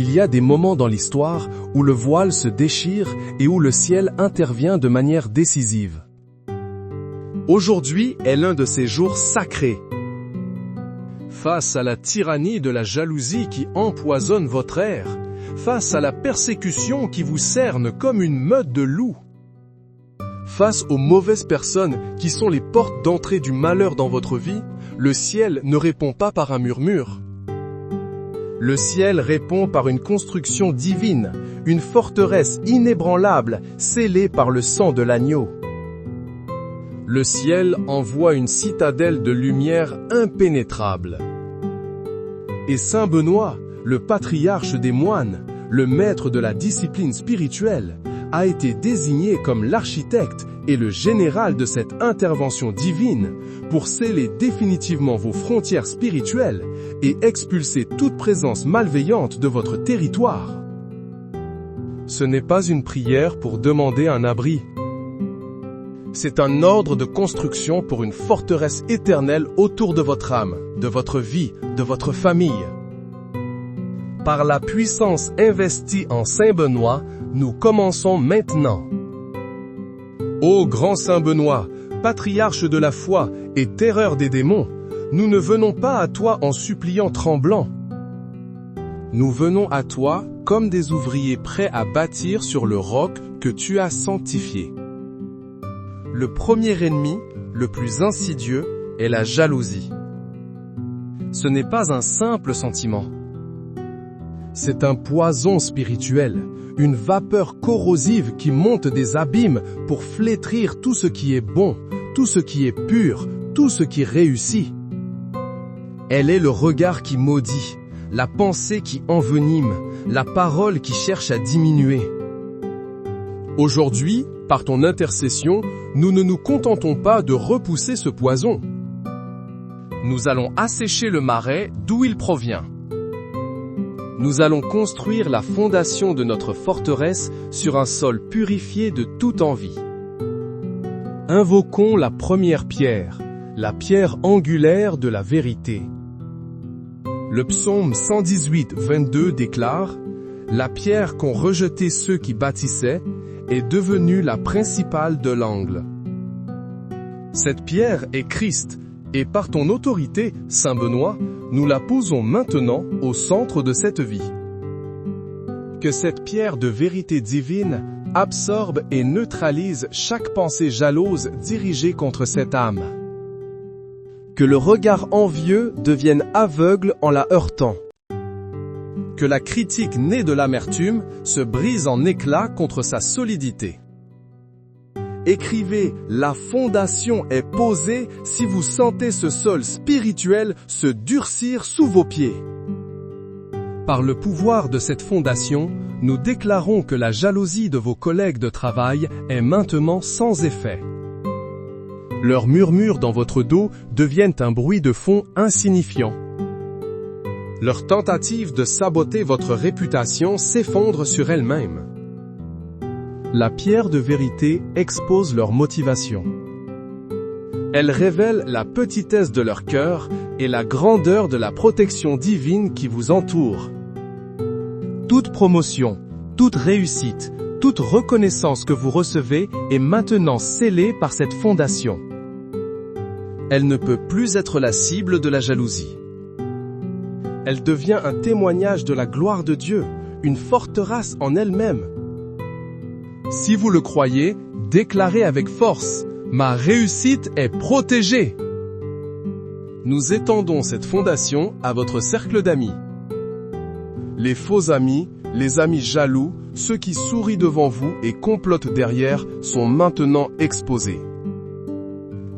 Il y a des moments dans l'histoire où le voile se déchire et où le ciel intervient de manière décisive. Aujourd'hui est l'un de ces jours sacrés. Face à la tyrannie de la jalousie qui empoisonne votre air, face à la persécution qui vous cerne comme une meute de loups, face aux mauvaises personnes qui sont les portes d'entrée du malheur dans votre vie, le ciel ne répond pas par un murmure. Le ciel répond par une construction divine, une forteresse inébranlable scellée par le sang de l'agneau. Le ciel envoie une citadelle de lumière impénétrable. Et Saint Benoît, le patriarche des moines, le maître de la discipline spirituelle, a été désigné comme l'architecte et le général de cette intervention divine pour sceller définitivement vos frontières spirituelles et expulser toute présence malveillante de votre territoire. Ce n'est pas une prière pour demander un abri. C'est un ordre de construction pour une forteresse éternelle autour de votre âme, de votre vie, de votre famille. Par la puissance investie en Saint Benoît, nous commençons maintenant. Ô grand Saint Benoît, patriarche de la foi et terreur des démons, nous ne venons pas à toi en suppliant tremblants. Nous venons à toi comme des ouvriers prêts à bâtir sur le roc que tu as sanctifié. Le premier ennemi, le plus insidieux, est la jalousie. Ce n'est pas un simple sentiment. C'est un poison spirituel, une vapeur corrosive qui monte des abîmes pour flétrir tout ce qui est bon, tout ce qui est pur, tout ce qui réussit. Elle est le regard qui maudit, la pensée qui envenime, la parole qui cherche à diminuer. Aujourd'hui, par ton intercession, nous ne nous contentons pas de repousser ce poison. Nous allons assécher le marais d'où il provient. Nous allons construire la fondation de notre forteresse sur un sol purifié de toute envie. Invoquons la première pierre, la pierre angulaire de la vérité. Le psaume 118, 22 déclare « La pierre qu'ont rejetée ceux qui bâtissaient est devenue la principale de l'angle. » Cette pierre est Christ, et par ton autorité, Saint Benoît, nous la posons maintenant au centre de cette vie. Que cette pierre de vérité divine absorbe et neutralise chaque pensée jalouse dirigée contre cette âme. Que le regard envieux devienne aveugle en la heurtant. Que la critique née de l'amertume se brise en éclats contre sa solidité. Écrivez « La fondation est posée » si vous sentez ce sol spirituel se durcir sous vos pieds. Par le pouvoir de cette fondation, nous déclarons que la jalousie de vos collègues de travail est maintenant sans effet. Leurs murmures dans votre dos deviennent un bruit de fond insignifiant. Leurs tentatives de saboter votre réputation s'effondrent sur elles-mêmes. La pierre de vérité expose leur motivation. Elle révèle la petitesse de leur cœur et la grandeur de la protection divine qui vous entoure. Toute promotion, toute réussite, toute reconnaissance que vous recevez est maintenant scellée par cette fondation. Elle ne peut plus être la cible de la jalousie. Elle devient un témoignage de la gloire de Dieu, une forteresse en elle-même. Si vous le croyez, déclarez avec force « Ma réussite est protégée ». Nous étendons cette fondation à votre cercle d'amis. Les faux amis, les amis jaloux, ceux qui sourient devant vous et complotent derrière sont maintenant exposés.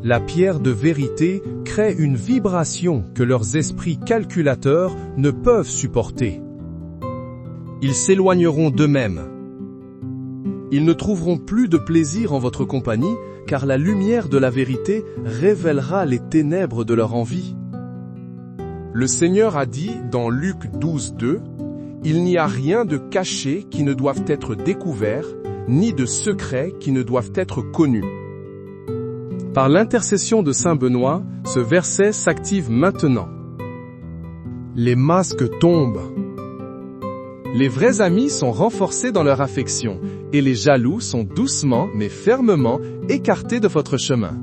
La pierre de vérité crée une vibration que leurs esprits calculateurs ne peuvent supporter. Ils s'éloigneront d'eux-mêmes. Ils ne trouveront plus de plaisir en votre compagnie, car la lumière de la vérité révélera les ténèbres de leur envie. Le Seigneur a dit dans Luc 12, 2, « Il n'y a rien de caché qui ne doive être découvert, ni de secret qui ne doivent être connus. » Par l'intercession de Saint Benoît, ce verset s'active maintenant. Les masques tombent. Les vrais amis sont renforcés dans leur affection, et les jaloux sont doucement mais fermement écartés de votre chemin.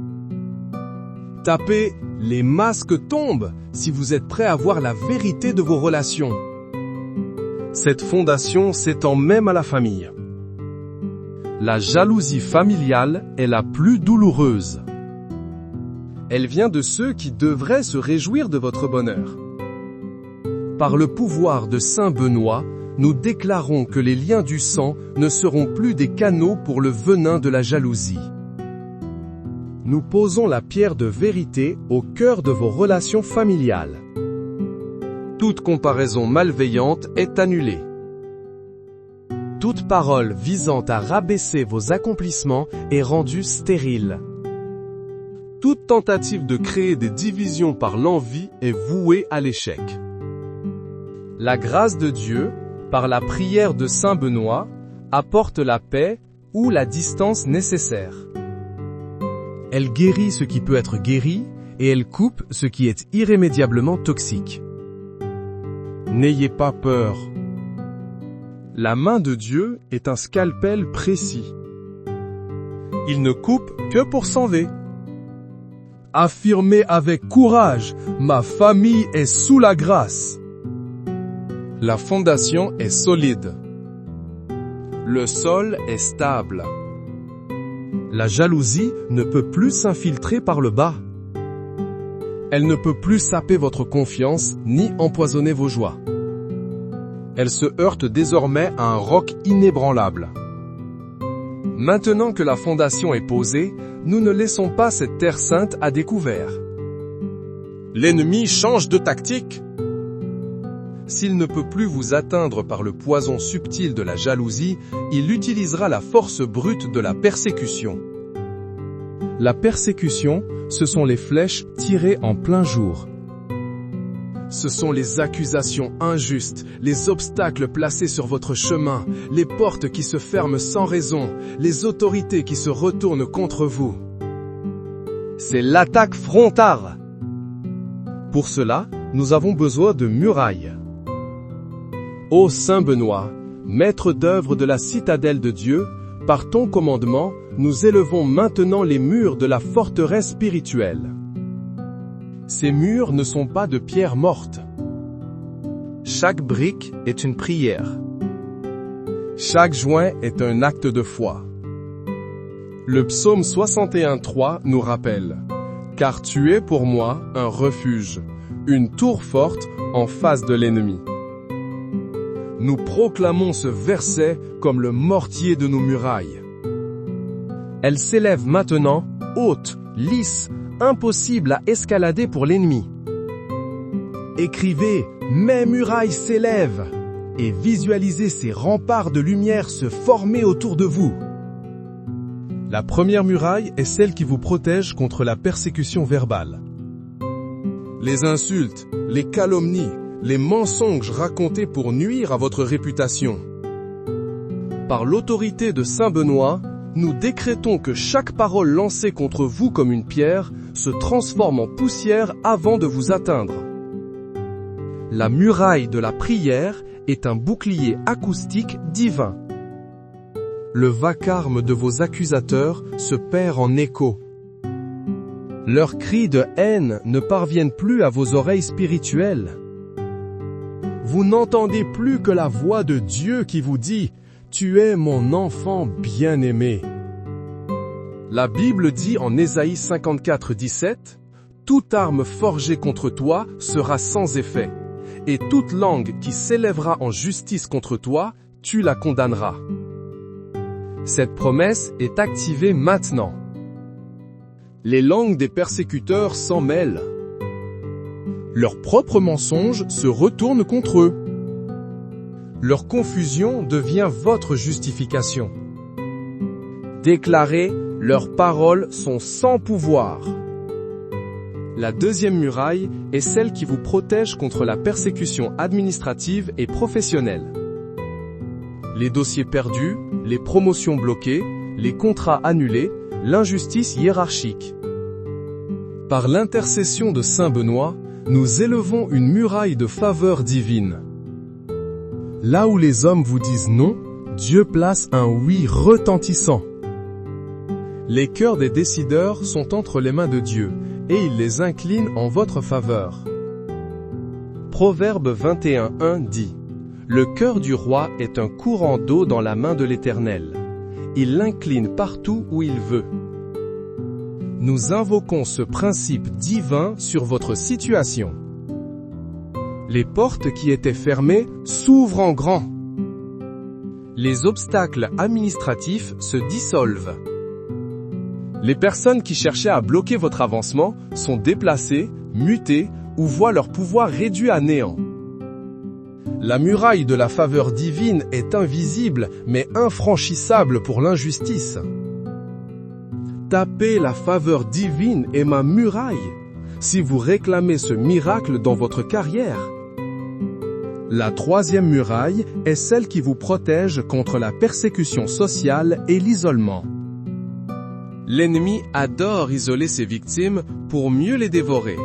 Tapez « Les masques tombent » si vous êtes prêt à voir la vérité de vos relations. Cette fondation s'étend même à la famille. La jalousie familiale est la plus douloureuse. Elle vient de ceux qui devraient se réjouir de votre bonheur. Par le pouvoir de Saint Benoît, nous déclarons que les liens du sang ne seront plus des canaux pour le venin de la jalousie. Nous posons la pierre de vérité au cœur de vos relations familiales. Toute comparaison malveillante est annulée. Toute parole visant à rabaisser vos accomplissements est rendue stérile. Toute tentative de créer des divisions par l'envie est vouée à l'échec. La grâce de Dieu, par la prière de Saint Benoît, apporte la paix ou la distance nécessaire. Elle guérit ce qui peut être guéri et elle coupe ce qui est irrémédiablement toxique. N'ayez pas peur. La main de Dieu est un scalpel précis. Il ne coupe que pour s'enlever. Affirmez avec courage, ma famille est sous la grâce. La fondation est solide. Le sol est stable. La jalousie ne peut plus s'infiltrer par le bas. Elle ne peut plus saper votre confiance ni empoisonner vos joies. Elle se heurte désormais à un roc inébranlable. Maintenant que la fondation est posée, nous ne laissons pas cette terre sainte à découvert. L'ennemi change de tactique. S'il ne peut plus vous atteindre par le poison subtil de la jalousie, il utilisera la force brute de la persécution. La persécution, ce sont les flèches tirées en plein jour. Ce sont les accusations injustes, les obstacles placés sur votre chemin, les portes qui se ferment sans raison, les autorités qui se retournent contre vous. C'est l'attaque frontale. Pour cela, nous avons besoin de murailles. Ô Saint Benoît, maître d'œuvre de la citadelle de Dieu, par ton commandement, nous élevons maintenant les murs de la forteresse spirituelle. Ces murs ne sont pas de pierre morte. Chaque brique est une prière. Chaque joint est un acte de foi. Le psaume 61:3 nous rappelle « Car tu es pour moi un refuge, une tour forte en face de l'ennemi. » Nous proclamons ce verset comme le mortier de nos murailles. Elle s'élève maintenant, haute, lisse, impossible à escalader pour l'ennemi. Écrivez « Mes murailles s'élèvent » et visualisez ces remparts de lumière se former autour de vous. La première muraille est celle qui vous protège contre la persécution verbale. Les insultes, les calomnies, les mensonges racontés pour nuire à votre réputation. Par l'autorité de Saint Benoît, nous décrétons que chaque parole lancée contre vous comme une pierre se transforme en poussière avant de vous atteindre. La muraille de la prière est un bouclier acoustique divin. Le vacarme de vos accusateurs se perd en écho. Leurs cris de haine ne parviennent plus à vos oreilles spirituelles. Vous n'entendez plus que la voix de Dieu qui vous dit « Tu es mon enfant bien-aimé ». La Bible dit en Ésaïe 54:17 « Toute arme forgée contre toi sera sans effet, et toute langue qui s'élèvera en justice contre toi, tu la condamneras. » Cette promesse est activée maintenant. Les langues des persécuteurs s'en mêlent. Leurs propres mensonges se retournent contre eux. Leur confusion devient votre justification. Déclarez, leurs paroles sont sans pouvoir. La deuxième muraille est celle qui vous protège contre la persécution administrative et professionnelle. Les dossiers perdus, les promotions bloquées, les contrats annulés, l'injustice hiérarchique. Par l'intercession de Saint Benoît, nous élevons une muraille de faveur divine. Là où les hommes vous disent non, Dieu place un oui retentissant. Les cœurs des décideurs sont entre les mains de Dieu, et il les incline en votre faveur. Proverbe 21:1 dit « Le cœur du roi est un courant d'eau dans la main de l'Éternel. Il l'incline partout où il veut. » Nous invoquons ce principe divin sur votre situation. Les portes qui étaient fermées s'ouvrent en grand. Les obstacles administratifs se dissolvent. Les personnes qui cherchaient à bloquer votre avancement sont déplacées, mutées ou voient leur pouvoir réduit à néant. La muraille de la faveur divine est invisible mais infranchissable pour l'injustice. Tapez la faveur divine est ma muraille si vous réclamez ce miracle dans votre carrière. La troisième muraille est celle qui vous protège contre la persécution sociale et l'isolement. L'ennemi adore isoler ses victimes pour mieux les dévorer.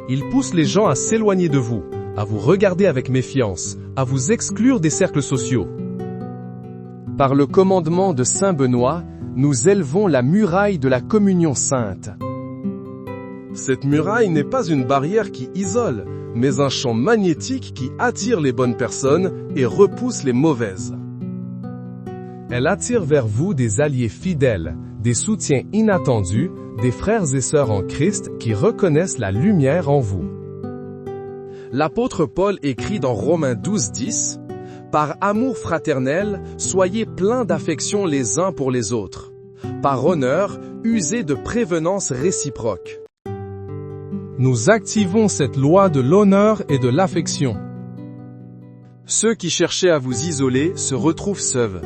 Il pousse les gens à s'éloigner de vous, à vous regarder avec méfiance, à vous exclure des cercles sociaux. Par le commandement de Saint Benoît, nous élevons la muraille de la communion sainte. Cette muraille n'est pas une barrière qui isole, mais un champ magnétique qui attire les bonnes personnes et repousse les mauvaises. Elle attire vers vous des alliés fidèles, des soutiens inattendus, des frères et sœurs en Christ qui reconnaissent la lumière en vous. L'apôtre Paul écrit dans Romains 12:10 « Par amour fraternel, soyez pleins d'affection les uns pour les autres. Par honneur, usez de prévenance réciproque. » Nous activons cette loi de l'honneur et de l'affection. Ceux qui cherchaient à vous isoler se retrouvent seuls.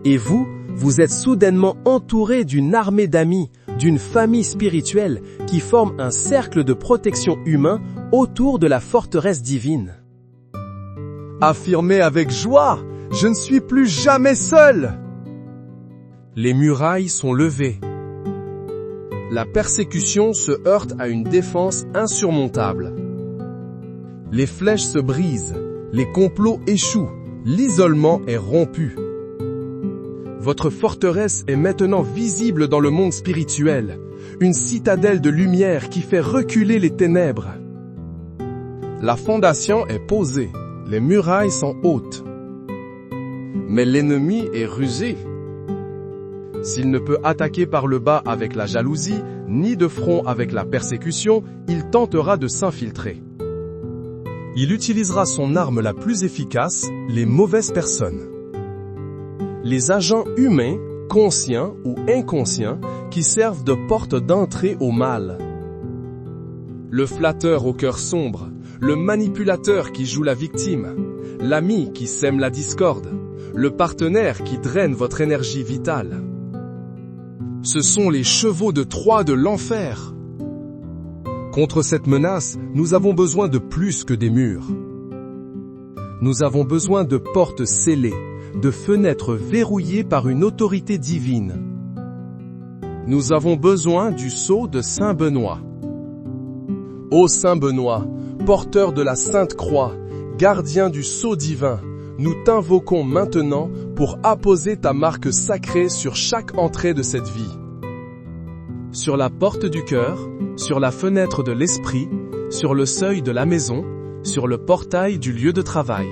Et vous, vous êtes soudainement entouré d'une armée d'amis, d'une famille spirituelle qui forme un cercle de protection humain autour de la forteresse divine. Affirmez avec joie, je ne suis plus jamais seul. Les murailles sont levées. La persécution se heurte à une défense insurmontable. Les flèches se brisent, les complots échouent, l'isolement est rompu. Votre forteresse est maintenant visible dans le monde spirituel, une citadelle de lumière qui fait reculer les ténèbres. La fondation est posée, les murailles sont hautes. Mais l'ennemi est rusé. S'il ne peut attaquer par le bas avec la jalousie, ni de front avec la persécution, il tentera de s'infiltrer. Il utilisera son arme la plus efficace, les mauvaises personnes. Les agents humains, conscients ou inconscients, qui servent de porte d'entrée au mal. Le flatteur au cœur sombre, le manipulateur qui joue la victime, l'ami qui sème la discorde, le partenaire qui draine votre énergie vitale. Ce sont les chevaux de Troie de l'enfer. Contre cette menace, nous avons besoin de plus que des murs. Nous avons besoin de portes scellées, de fenêtres verrouillées par une autorité divine. Nous avons besoin du sceau de Saint Benoît. Ô Saint Benoît, porteur de la Sainte Croix, gardien du sceau divin, nous t'invoquons maintenant pour apposer ta marque sacrée sur chaque entrée de cette vie. Sur la porte du cœur, sur la fenêtre de l'esprit, sur le seuil de la maison, sur le portail du lieu de travail.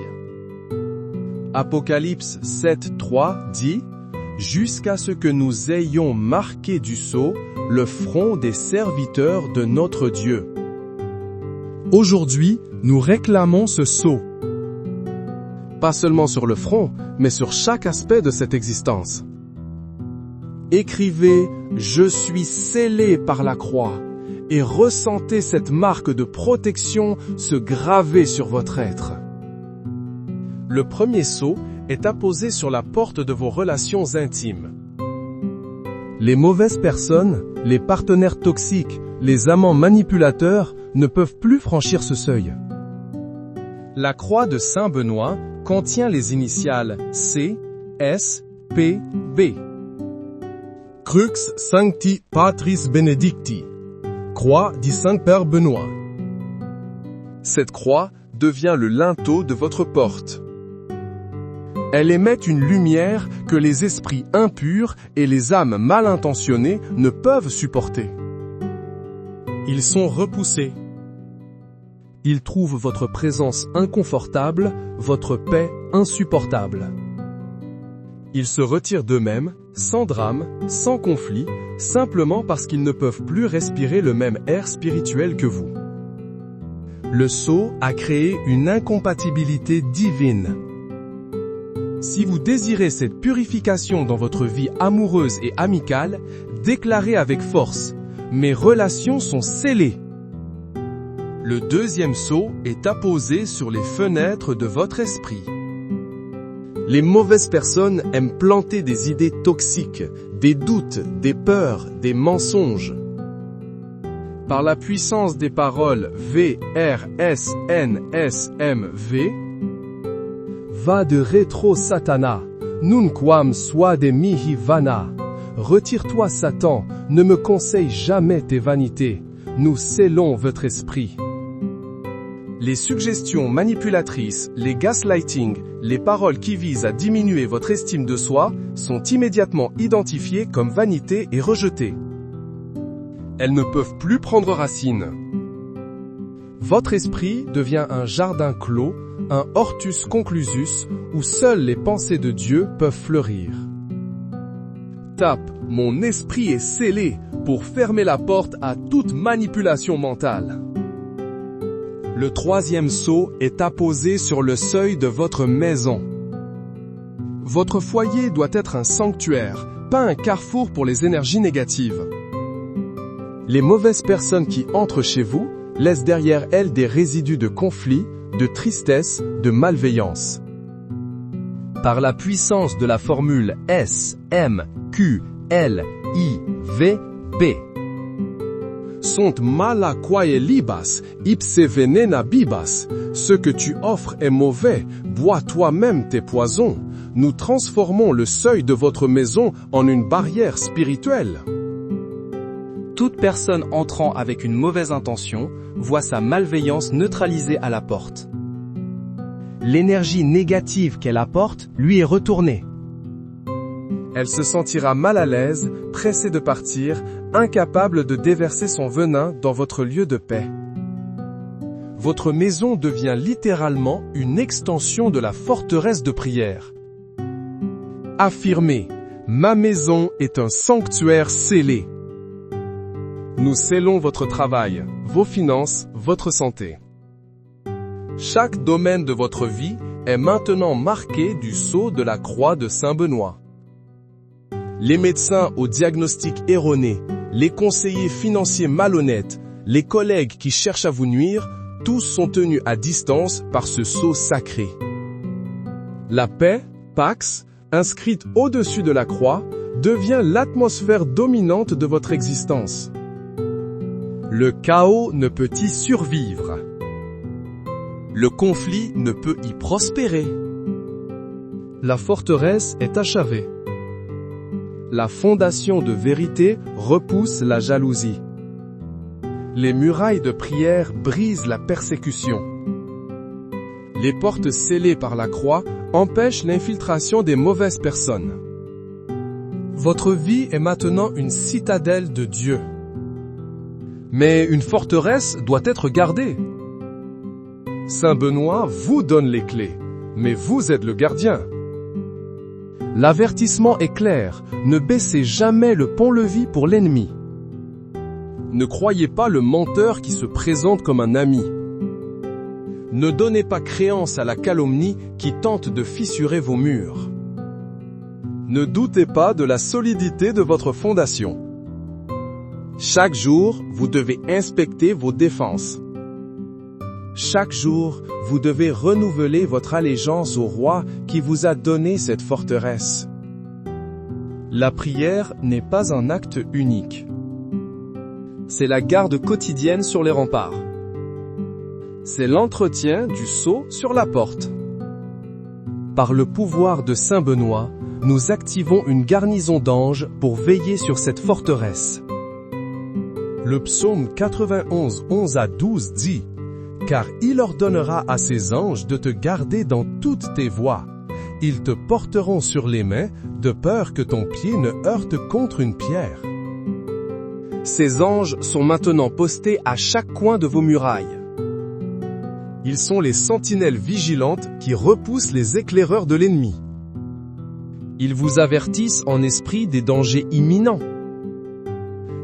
Apocalypse 7:3 dit « Jusqu'à ce que nous ayons marqué du sceau le front des serviteurs de notre Dieu. » Aujourd'hui, nous réclamons ce sceau. Pas seulement sur le front, mais sur chaque aspect de cette existence. Écrivez « Je suis scellé par la croix » et ressentez cette marque de protection se graver sur votre être. Le premier sceau est apposé sur la porte de vos relations intimes. Les mauvaises personnes, les partenaires toxiques, les amants manipulateurs ne peuvent plus franchir ce seuil. La croix de Saint Benoît contient les initiales C, S, P, B. Crux Sancti Patris Benedicti. Croix du Saint-Père Benoît. Cette croix devient le linteau de votre porte. Elle émet une lumière que les esprits impurs et les âmes mal intentionnées ne peuvent supporter. Ils sont repoussés. Ils trouvent votre présence inconfortable, votre paix insupportable. Ils se retirent d'eux-mêmes, sans drame, sans conflit, simplement parce qu'ils ne peuvent plus respirer le même air spirituel que vous. Le sceau a créé une incompatibilité divine. Si vous désirez cette purification dans votre vie amoureuse et amicale, déclarez avec force « Mes relations sont scellées ». Le deuxième sceau est apposé sur les fenêtres de votre esprit. Les mauvaises personnes aiment planter des idées toxiques, des doutes, des peurs, des mensonges. Par la puissance des paroles VRSNSMV, va de rétro Satana, nunquam suade mihi vana. Retire-toi Satan, ne me conseille jamais tes vanités, nous scellons votre esprit. Les suggestions manipulatrices, les gaslighting, les paroles qui visent à diminuer votre estime de soi sont immédiatement identifiées comme vanité et rejetées. Elles ne peuvent plus prendre racine. Votre esprit devient un jardin clos, un hortus conclusus, où seules les pensées de Dieu peuvent fleurir. Tape « Mon esprit est scellé » pour fermer la porte à toute manipulation mentale. Le troisième sceau est apposé sur le seuil de votre maison. Votre foyer doit être un sanctuaire, pas un carrefour pour les énergies négatives. Les mauvaises personnes qui entrent chez vous laissent derrière elles des résidus de conflit, de tristesse, de malveillance. Par la puissance de la formule SMQLIVB, sont mala quae libas, ipse venena bibas. Ce que tu offres est mauvais, bois toi-même tes poisons. Nous transformons le seuil de votre maison en une barrière spirituelle. Toute personne entrant avec une mauvaise intention voit sa malveillance neutralisée à la porte. L'énergie négative qu'elle apporte lui est retournée. Elle se sentira mal à l'aise, pressée de partir, incapable de déverser son venin dans votre lieu de paix. Votre maison devient littéralement une extension de la forteresse de prière. Affirmez, ma maison est un sanctuaire scellé. Nous scellons votre travail, vos finances, votre santé. Chaque domaine de votre vie est maintenant marqué du sceau de la croix de Saint Benoît. Les médecins au diagnostic erroné, les conseillers financiers malhonnêtes, les collègues qui cherchent à vous nuire, tous sont tenus à distance par ce sceau sacré. La paix, Pax, inscrite au-dessus de la croix, devient l'atmosphère dominante de votre existence. Le chaos ne peut y survivre. Le conflit ne peut y prospérer. La forteresse est achevée. La fondation de vérité repousse la jalousie. Les murailles de prière brisent la persécution. Les portes scellées par la croix empêchent l'infiltration des mauvaises personnes. Votre vie est maintenant une citadelle de Dieu. Mais une forteresse doit être gardée. Saint Benoît vous donne les clés, mais vous êtes le gardien. L'avertissement est clair, ne baissez jamais le pont-levis pour l'ennemi. Ne croyez pas le menteur qui se présente comme un ami. Ne donnez pas créance à la calomnie qui tente de fissurer vos murs. Ne doutez pas de la solidité de votre fondation. Chaque jour, vous devez inspecter vos défenses. Chaque jour, vous devez renouveler votre allégeance au roi qui vous a donné cette forteresse. La prière n'est pas un acte unique. C'est la garde quotidienne sur les remparts. C'est l'entretien du sceau sur la porte. Par le pouvoir de Saint Benoît, nous activons une garnison d'anges pour veiller sur cette forteresse. Le psaume 91, 11 à 12 dit « car il ordonnera à ses anges de te garder dans toutes tes voies. Ils te porteront sur les mains, de peur que ton pied ne heurte contre une pierre. Ces anges sont maintenant postés à chaque coin de vos murailles. Ils sont les sentinelles vigilantes qui repoussent les éclaireurs de l'ennemi. Ils vous avertissent en esprit des dangers imminents.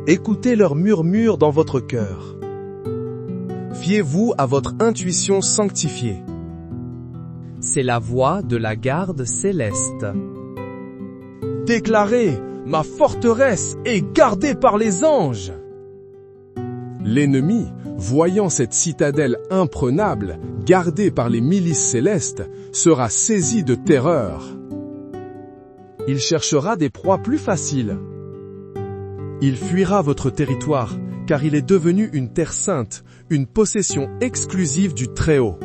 Écoutez leurs murmures dans votre cœur. Fiez-vous à votre intuition sanctifiée. C'est la voix de la garde céleste. Déclarez, ma forteresse est gardée par les anges. L'ennemi, voyant cette citadelle imprenable, gardée par les milices célestes, sera saisi de terreur. Il cherchera des proies plus faciles. Il fuira votre territoire, car il est devenu une terre sainte, une possession exclusive du Très-Haut.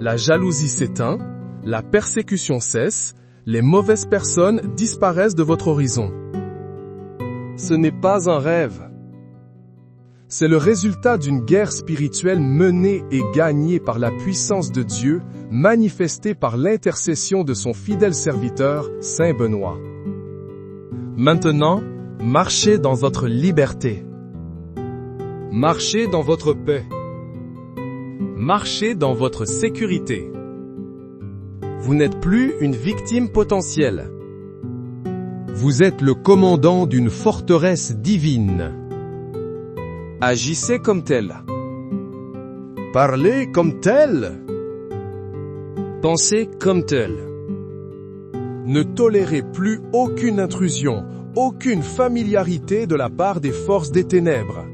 La jalousie s'éteint, la persécution cesse, les mauvaises personnes disparaissent de votre horizon. Ce n'est pas un rêve. C'est le résultat d'une guerre spirituelle menée et gagnée par la puissance de Dieu, manifestée par l'intercession de son fidèle serviteur, Saint Benoît. Maintenant, marchez dans votre liberté. Marchez dans votre paix. Marchez dans votre sécurité. Vous n'êtes plus une victime potentielle. Vous êtes le commandant d'une forteresse divine. Agissez comme tel. Parlez comme tel. Pensez comme tel. Ne tolérez plus aucune intrusion, aucune familiarité de la part des forces des ténèbres.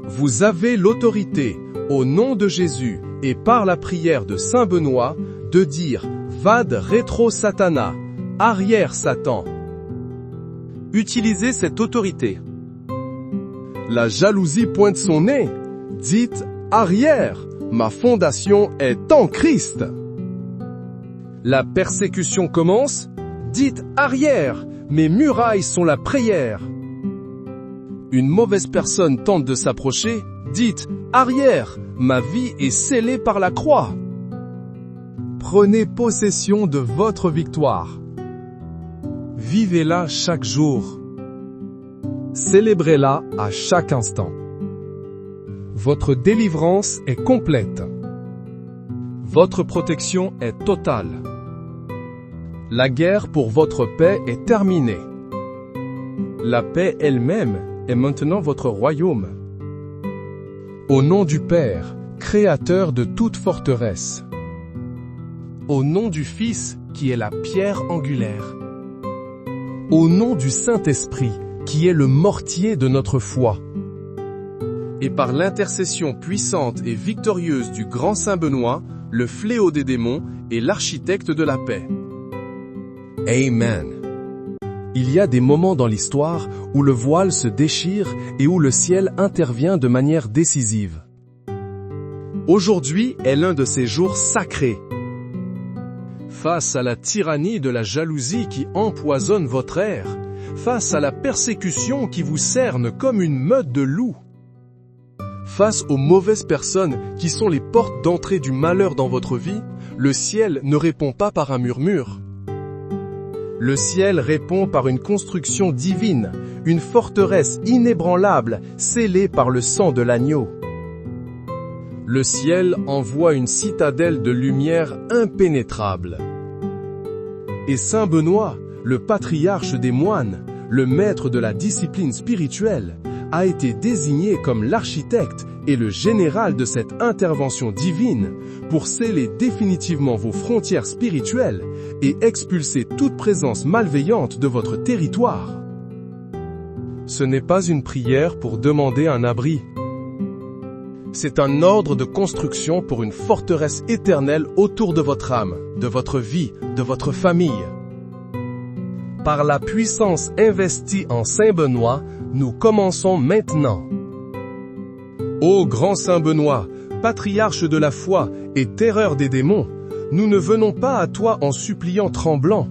Vous avez l'autorité, au nom de Jésus et par la prière de Saint Benoît, de dire « Vade retro Satana », « Arrière Satan ». Utilisez cette autorité. La jalousie pointe son nez. Dites « Arrière, ma fondation est en Christ ». La persécution commence. Dites « Arrière, mes murailles sont la prière ». Une mauvaise personne tente de s'approcher. Dites « Arrière, ma vie est scellée par la croix ». Prenez possession de votre victoire. Vivez-la chaque jour. Célébrez-la à chaque instant. Votre délivrance est complète. Votre protection est totale. La guerre pour votre paix est terminée. La paix elle-même est maintenant votre royaume. Au nom du Père, Créateur de toute forteresse. Au nom du Fils, qui est la pierre angulaire. Au nom du Saint-Esprit, qui est le mortier de notre foi. Et par l'intercession puissante et victorieuse du grand Saint Benoît, le fléau des démons et l'architecte de la paix. Amen. Il y a des moments dans l'histoire où le voile se déchire et où le ciel intervient de manière décisive. Aujourd'hui est l'un de ces jours sacrés. Face à la tyrannie de la jalousie qui empoisonne votre air, face à la persécution qui vous cerne comme une meute de loups, face aux mauvaises personnes qui sont les portes d'entrée du malheur dans votre vie, le ciel ne répond pas par un murmure. Le ciel répond par une construction divine, une forteresse inébranlable scellée par le sang de l'agneau. Le ciel envoie une citadelle de lumière impénétrable. Et Saint Benoît, le patriarche des moines, le maître de la discipline spirituelle, a été désigné comme l'architecte et le général de cette intervention divine pour sceller définitivement vos frontières spirituelles et expulser toute présence malveillante de votre territoire. Ce n'est pas une prière pour demander un abri. C'est un ordre de construction pour une forteresse éternelle autour de votre âme, de votre vie, de votre famille. Par la puissance investie en Saint Benoît, nous commençons maintenant. Ô grand Saint Benoît, patriarche de la foi et terreur des démons, nous ne venons pas à toi en suppliant tremblant.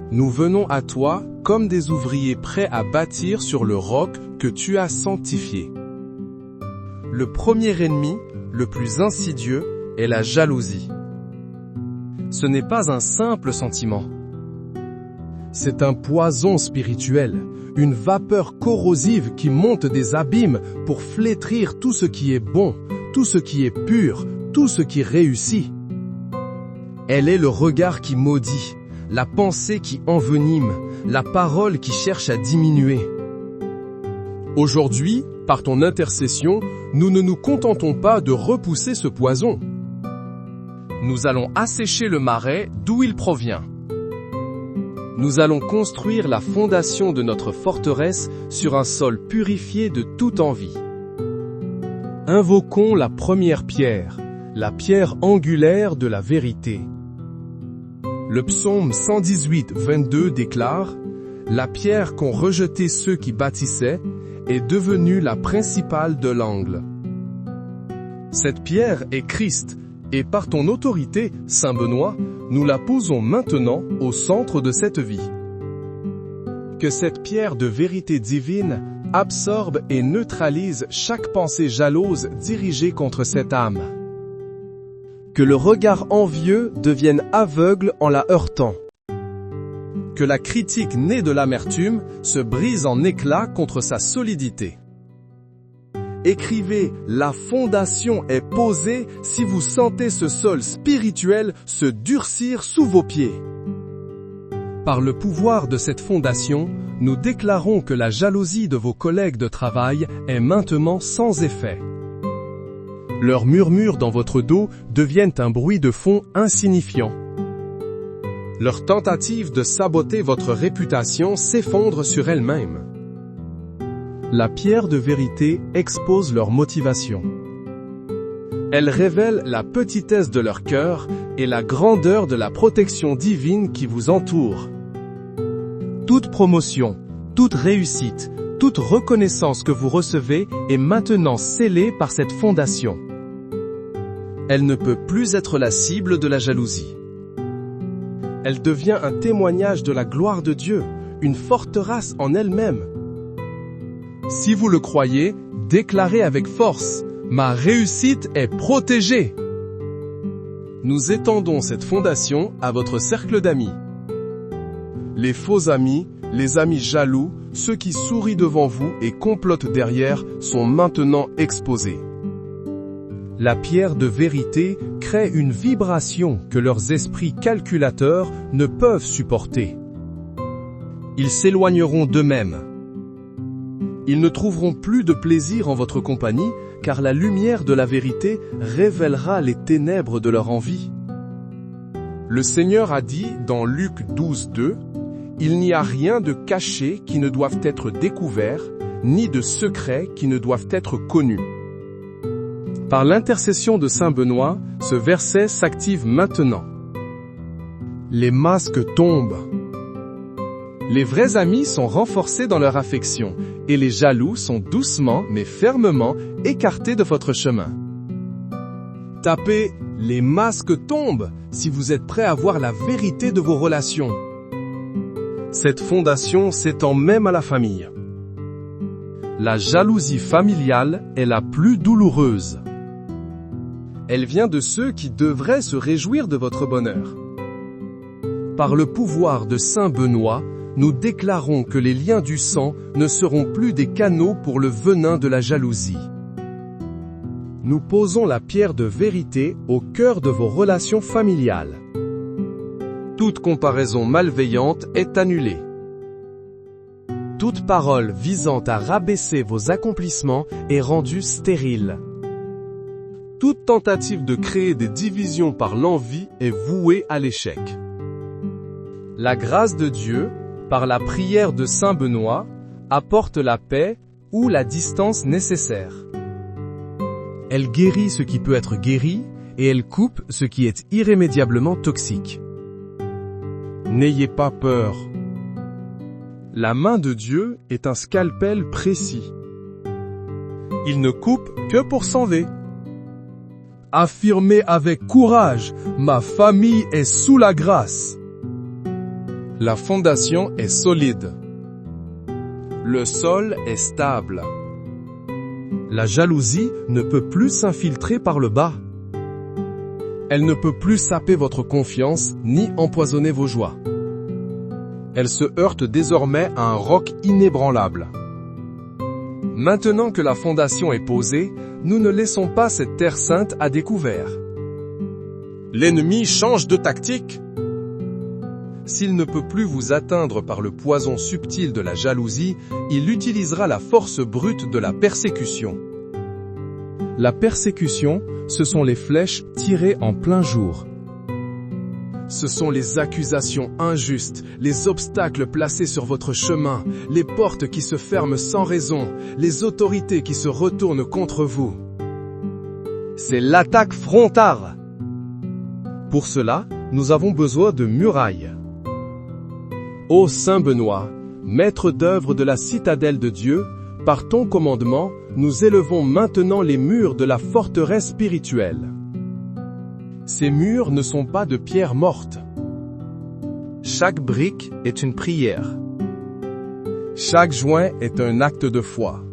Nous venons à toi comme des ouvriers prêts à bâtir sur le roc que tu as sanctifié. le premier ennemi, le plus insidieux, est la jalousie. Ce n'est pas un simple sentiment. C'est un poison spirituel, une vapeur corrosive qui monte des abîmes pour flétrir tout ce qui est bon, tout ce qui est pur, tout ce qui réussit. Elle est le regard qui maudit, la pensée qui envenime, la parole qui cherche à diminuer. Aujourd'hui, par ton intercession, nous ne nous contentons pas de repousser ce poison. Nous allons assécher le marais d'où il provient. Nous allons construire la fondation de notre forteresse sur un sol purifié de toute envie. Invoquons la première pierre, la pierre angulaire de la vérité. Le psaume 118, 22 déclare « La pierre qu'ont rejetée ceux qui bâtissaient est devenue la principale de l'angle. » Cette pierre est Christ, et par ton autorité, Saint Benoît, nous la posons maintenant au centre de cette vie. Que cette pierre de vérité divine absorbe et neutralise chaque pensée jalouse dirigée contre cette âme. Que le regard envieux devienne aveugle en la heurtant. Que la critique née de l'amertume se brise en éclats contre sa solidité. Écrivez « La fondation est posée » si vous sentez ce sol spirituel se durcir sous vos pieds. Par le pouvoir de cette fondation, nous déclarons que la jalousie de vos collègues de travail est maintenant sans effet. Leurs murmures dans votre dos deviennent un bruit de fond insignifiant. Leurs tentatives de saboter votre réputation s'effondrent sur elles-mêmes. La pierre de vérité expose leur motivation. Elle révèle la petitesse de leur cœur et la grandeur de la protection divine qui vous entoure. Toute promotion, toute réussite, toute reconnaissance que vous recevez est maintenant scellée par cette fondation. Elle ne peut plus être la cible de la jalousie. Elle devient un témoignage de la gloire de Dieu, une forteresse en elle-même. Si vous le croyez, déclarez avec force « Ma réussite est protégée ». Nous étendons cette fondation à votre cercle d'amis. Les faux amis, les amis jaloux, ceux qui sourient devant vous et complotent derrière, sont maintenant exposés. La pierre de vérité crée une vibration que leurs esprits calculateurs ne peuvent supporter. Ils s'éloigneront d'eux-mêmes. Ils ne trouveront plus de plaisir en votre compagnie, car la lumière de la vérité révélera les ténèbres de leur envie. Le Seigneur a dit dans Luc 12, 2, « Il n'y a rien de caché qui ne doive être découvert, ni de secret qui ne doivent être connus. » Par l'intercession de Saint Benoît, ce verset s'active maintenant. Les masques tombent. Les vrais amis sont renforcés dans leur affection, et les jaloux sont doucement mais fermement écartés de votre chemin. Tapez « Les masques tombent » si vous êtes prêt à voir la vérité de vos relations. Cette fondation s'étend même à la famille. La jalousie familiale est la plus douloureuse. Elle vient de ceux qui devraient se réjouir de votre bonheur. Par le pouvoir de Saint Benoît, nous déclarons que les liens du sang ne seront plus des canaux pour le venin de la jalousie. Nous posons la pierre de vérité au cœur de vos relations familiales. Toute comparaison malveillante est annulée. Toute parole visant à rabaisser vos accomplissements est rendue stérile. Toute tentative de créer des divisions par l'envie est vouée à l'échec. La grâce de Dieu, par la prière de Saint Benoît, apporte la paix ou la distance nécessaire. Elle guérit ce qui peut être guéri et elle coupe ce qui est irrémédiablement toxique. N'ayez pas peur. La main de Dieu est un scalpel précis. Il ne coupe que pour s'enlever. Affirmez avec courage, ma famille est sous la grâce. La fondation est solide. Le sol est stable. La jalousie ne peut plus s'infiltrer par le bas. Elle ne peut plus saper votre confiance ni empoisonner vos joies. Elle se heurte désormais à un roc inébranlable. Maintenant que la fondation est posée, nous ne laissons pas cette terre sainte à découvert. L'ennemi change de tactique. S'il ne peut plus vous atteindre par le poison subtil de la jalousie, il utilisera la force brute de la persécution. La persécution, ce sont les flèches tirées en plein jour. Ce sont les accusations injustes, les obstacles placés sur votre chemin, les portes qui se ferment sans raison, les autorités qui se retournent contre vous. C'est l'attaque frontale. Pour cela, nous avons besoin de murailles. Ô Saint Benoît, maître d'œuvre de la citadelle de Dieu, par ton commandement, nous élevons maintenant les murs de la forteresse spirituelle. Ces murs ne sont pas de pierre morte. Chaque brique est une prière. Chaque joint est un acte de foi.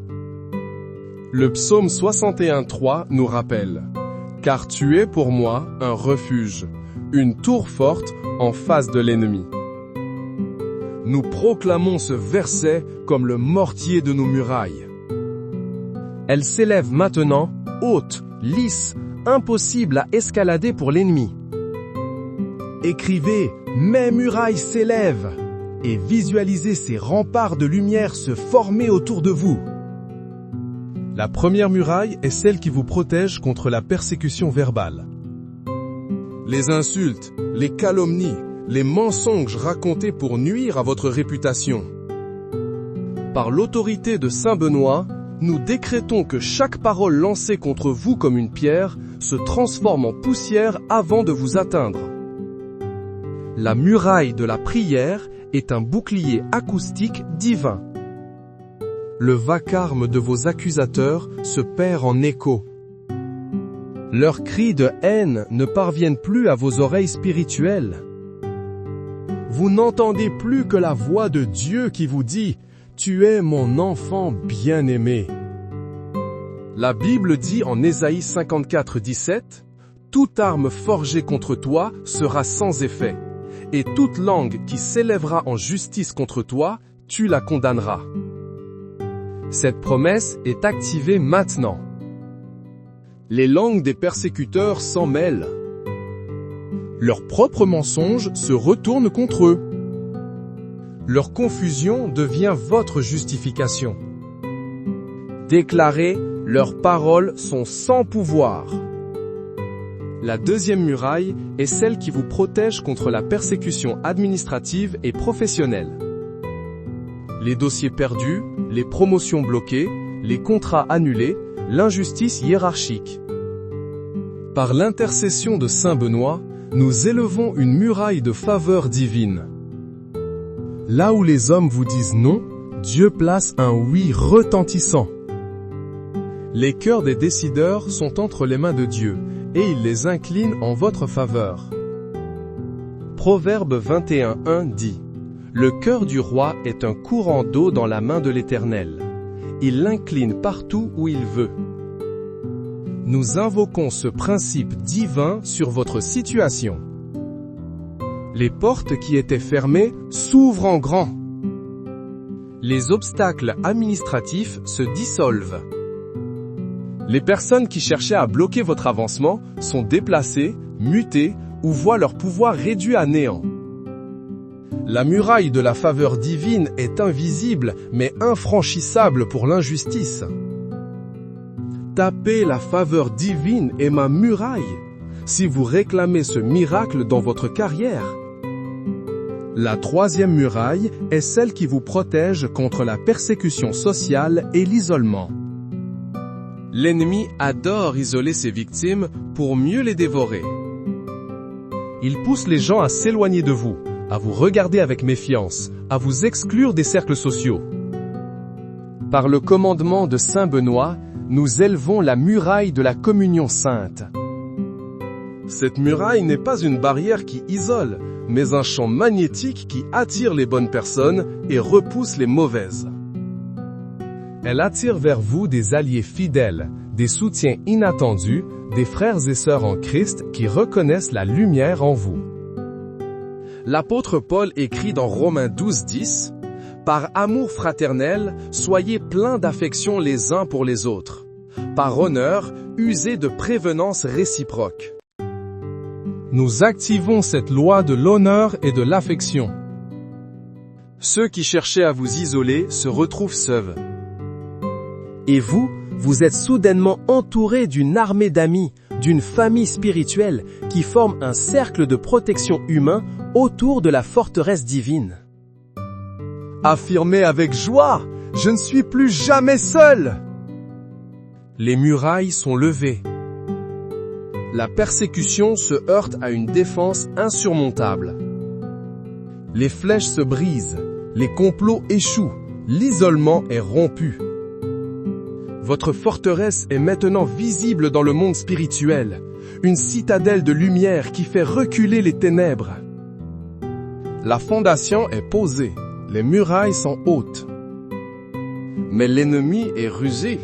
Le psaume 61:3 nous rappelle « Car tu es pour moi un refuge, une tour forte en face de l'ennemi. » Nous proclamons ce verset comme le mortier de nos murailles. Elle s'élève maintenant, haute, lisse, impossible à escalader pour l'ennemi. Écrivez « Mes murailles s'élèvent » et visualisez ces remparts de lumière se former autour de vous. La première muraille est celle qui vous protège contre la persécution verbale. Les insultes, les calomnies, les mensonges racontés pour nuire à votre réputation. Par l'autorité de Saint Benoît, nous décrétons que chaque parole lancée contre vous comme une pierre se transforme en poussière avant de vous atteindre. La muraille de la prière est un bouclier acoustique divin. Le vacarme de vos accusateurs se perd en écho. Leurs cris de haine ne parviennent plus à vos oreilles spirituelles. Vous n'entendez plus que la voix de Dieu qui vous dit « Tu es mon enfant bien-aimé ». La Bible dit en Ésaïe 54:17 « Toute arme forgée contre toi sera sans effet, et toute langue qui s'élèvera en justice contre toi, tu la condamneras. » Cette promesse est activée maintenant. Les langues des persécuteurs s'en mêlent. Leurs propres mensonges se retournent contre eux. Leur confusion devient votre justification. Déclarez, leurs paroles sont sans pouvoir. La deuxième muraille est celle qui vous protège contre la persécution administrative et professionnelle. Les dossiers perdus, les promotions bloquées, les contrats annulés, l'injustice hiérarchique. Par l'intercession de Saint Benoît, nous élevons une muraille de faveur divine. Là où les hommes vous disent non, Dieu place un oui retentissant. Les cœurs des décideurs sont entre les mains de Dieu, et il les incline en votre faveur. Proverbe 21:1 dit « Le cœur du roi est un courant d'eau dans la main de l'Éternel. Il l'incline partout où il veut. » Nous invoquons ce principe divin sur votre situation. Les portes qui étaient fermées s'ouvrent en grand. Les obstacles administratifs se dissolvent. Les personnes qui cherchaient à bloquer votre avancement sont déplacées, mutées ou voient leur pouvoir réduit à néant. La muraille de la faveur divine est invisible mais infranchissable pour l'injustice. Tapez la faveur divine est ma muraille si vous réclamez ce miracle dans votre carrière. La troisième muraille est celle qui vous protège contre la persécution sociale et l'isolement. L'ennemi adore isoler ses victimes pour mieux les dévorer. Il pousse les gens à s'éloigner de vous, à vous regarder avec méfiance, à vous exclure des cercles sociaux. Par le commandement de Saint Benoît, nous élevons la muraille de la communion sainte. Cette muraille n'est pas une barrière qui isole, mais un champ magnétique qui attire les bonnes personnes et repousse les mauvaises. Elle attire vers vous des alliés fidèles, des soutiens inattendus, des frères et sœurs en Christ qui reconnaissent la lumière en vous. L'apôtre Paul écrit dans Romains 12:10, « Par amour fraternel, soyez pleins d'affection les uns pour les autres. Par honneur, usez de prévenance réciproque. » Nous activons cette loi de l'honneur et de l'affection. Ceux qui cherchaient à vous isoler se retrouvent seuls. Et vous, vous êtes soudainement entouré d'une armée d'amis, d'une famille spirituelle qui forme un cercle de protection humain autour de la forteresse divine. Affirmez avec joie, je ne suis plus jamais seul. Les murailles sont levées. La persécution se heurte à une défense insurmontable. Les flèches se brisent, les complots échouent, l'isolement est rompu. Votre forteresse est maintenant visible dans le monde spirituel, une citadelle de lumière qui fait reculer les ténèbres. La fondation est posée, les murailles sont hautes. Mais l'ennemi est rusé.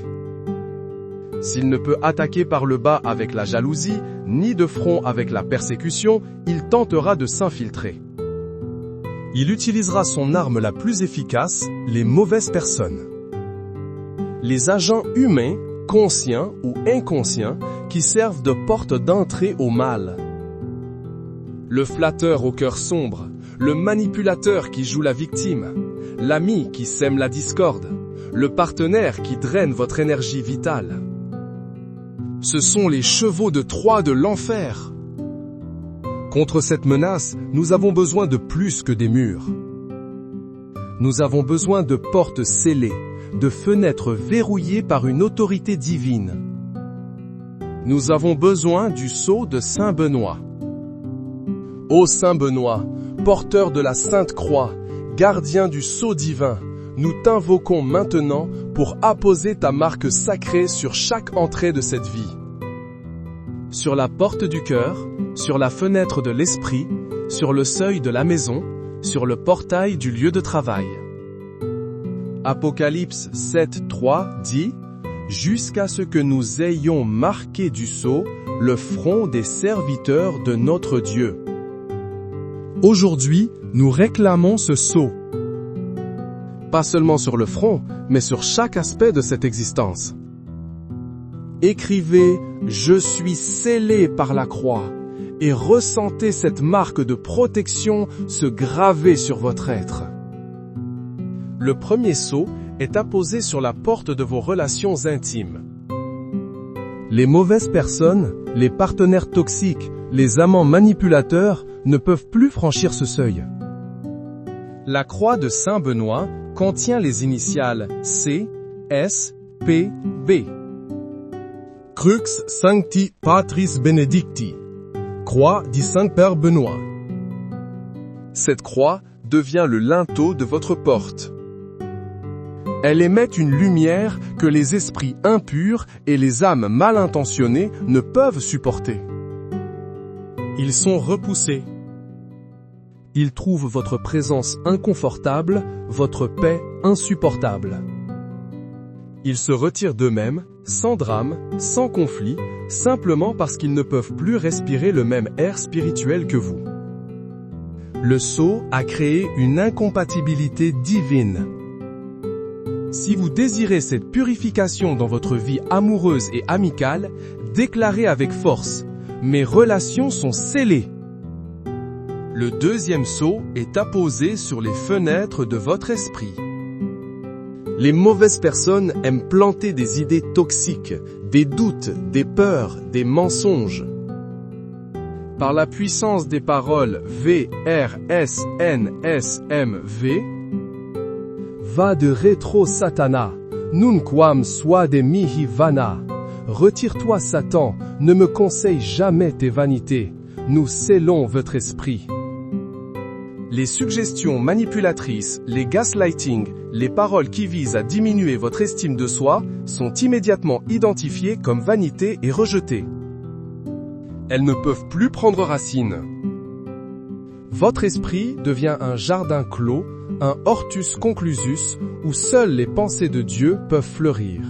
S'il ne peut attaquer par le bas avec la jalousie, ni de front avec la persécution, il tentera de s'infiltrer. Il utilisera son arme la plus efficace, les mauvaises personnes. Les agents humains, conscients ou inconscients, qui servent de porte d'entrée au mal. Le flatteur au cœur sombre, le manipulateur qui joue la victime, l'ami qui sème la discorde, le partenaire qui draine votre énergie vitale. Ce sont les chevaux de Troie de l'enfer. Contre cette menace, nous avons besoin de plus que des murs. Nous avons besoin de portes scellées, de fenêtres verrouillées par une autorité divine. Nous avons besoin du sceau de Saint Benoît. Ô Saint Benoît, porteur de la Sainte Croix, gardien du sceau divin, nous t'invoquons maintenant pour apposer ta marque sacrée sur chaque entrée de cette vie. Sur la porte du cœur, sur la fenêtre de l'esprit, sur le seuil de la maison, sur le portail du lieu de travail. Apocalypse 7:3 dit « Jusqu'à ce que nous ayons marqué du sceau le front des serviteurs de notre Dieu. » Aujourd'hui, nous réclamons ce sceau. Pas seulement sur le front, mais sur chaque aspect de cette existence. Écrivez « Je suis scellé par la croix » et ressentez cette marque de protection se graver sur votre être. Le premier sceau est apposé sur la porte de vos relations intimes. Les mauvaises personnes, les partenaires toxiques, les amants manipulateurs ne peuvent plus franchir ce seuil. La croix de Saint Benoît contient les initiales C, S, P, B. Crux Sancti Patris Benedicti. Croix dit Saint-Père Benoît. Cette croix devient le linteau de votre porte. Elle émet une lumière que les esprits impurs et les âmes mal intentionnées ne peuvent supporter. Ils sont repoussés. Ils trouvent votre présence inconfortable, votre paix insupportable. Ils se retirent d'eux-mêmes, sans drame, sans conflit, simplement parce qu'ils ne peuvent plus respirer le même air spirituel que vous. Le sceau a créé une incompatibilité divine. Si vous désirez cette purification dans votre vie amoureuse et amicale, déclarez avec force « Mes relations sont scellées ». Le deuxième sceau est apposé sur les fenêtres de votre esprit. Les mauvaises personnes aiment planter des idées toxiques, des doutes, des peurs, des mensonges. Par la puissance des paroles V, R, S, N, S, M, V, va de rétro Satana, nunquam suade mihi vana. Retire-toi Satan, ne me conseille jamais tes vanités, nous scellons votre esprit. Les suggestions manipulatrices, les gaslighting, les paroles qui visent à diminuer votre estime de soi sont immédiatement identifiées comme vanité et rejetées. Elles ne peuvent plus prendre racine. Votre esprit devient un jardin clos, un hortus conclusus où seules les pensées de Dieu peuvent fleurir.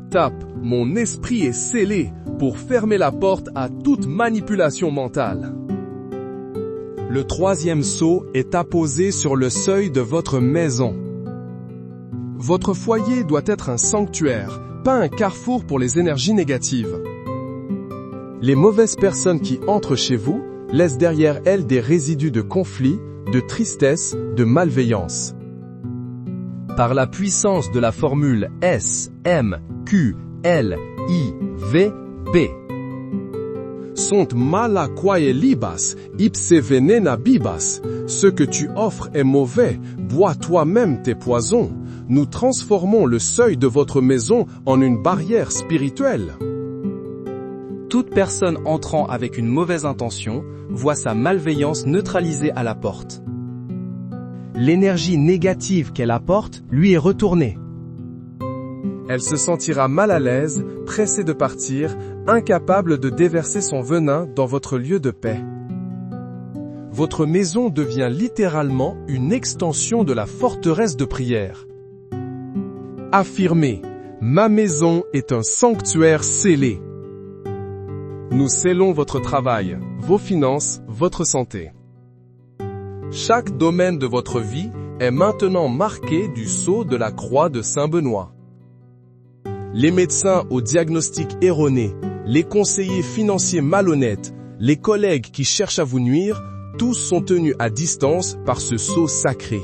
Tape « Mon esprit est scellé » pour fermer la porte à toute manipulation mentale. Le troisième sceau est apposé sur le seuil de votre maison. Votre foyer doit être un sanctuaire, pas un carrefour pour les énergies négatives. Les mauvaises personnes qui entrent chez vous laissent derrière elles des résidus de conflit, de tristesse, de malveillance. Par la puissance de la formule S, M, Q, L, I, V, B. Sont mala quae libas, ipse venena bibas. Ce que tu offres est mauvais, bois toi-même tes poisons. Nous transformons le seuil de votre maison en une barrière spirituelle. Toute personne entrant avec une mauvaise intention voit sa malveillance neutralisée à la porte. L'énergie négative qu'elle apporte lui est retournée. Elle se sentira mal à l'aise, pressée de partir, incapable de déverser son venin dans votre lieu de paix. Votre maison devient littéralement une extension de la forteresse de prière. Affirmez, ma maison est un sanctuaire scellé. Nous scellons votre travail, vos finances, votre santé. Chaque domaine de votre vie est maintenant marqué du sceau de la croix de Saint Benoît. Les médecins au diagnostic erroné, les conseillers financiers malhonnêtes, les collègues qui cherchent à vous nuire, tous sont tenus à distance par ce sceau sacré.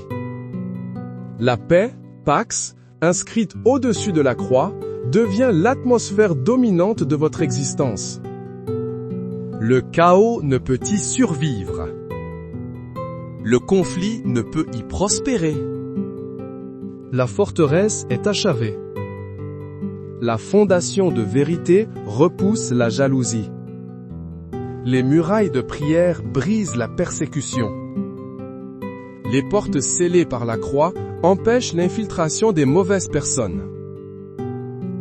La paix, Pax, inscrite au-dessus de la croix, devient l'atmosphère dominante de votre existence. Le chaos ne peut y survivre. Le conflit ne peut y prospérer. La forteresse est achevée. La fondation de vérité repousse la jalousie. Les murailles de prière brisent la persécution. Les portes scellées par la croix empêchent l'infiltration des mauvaises personnes.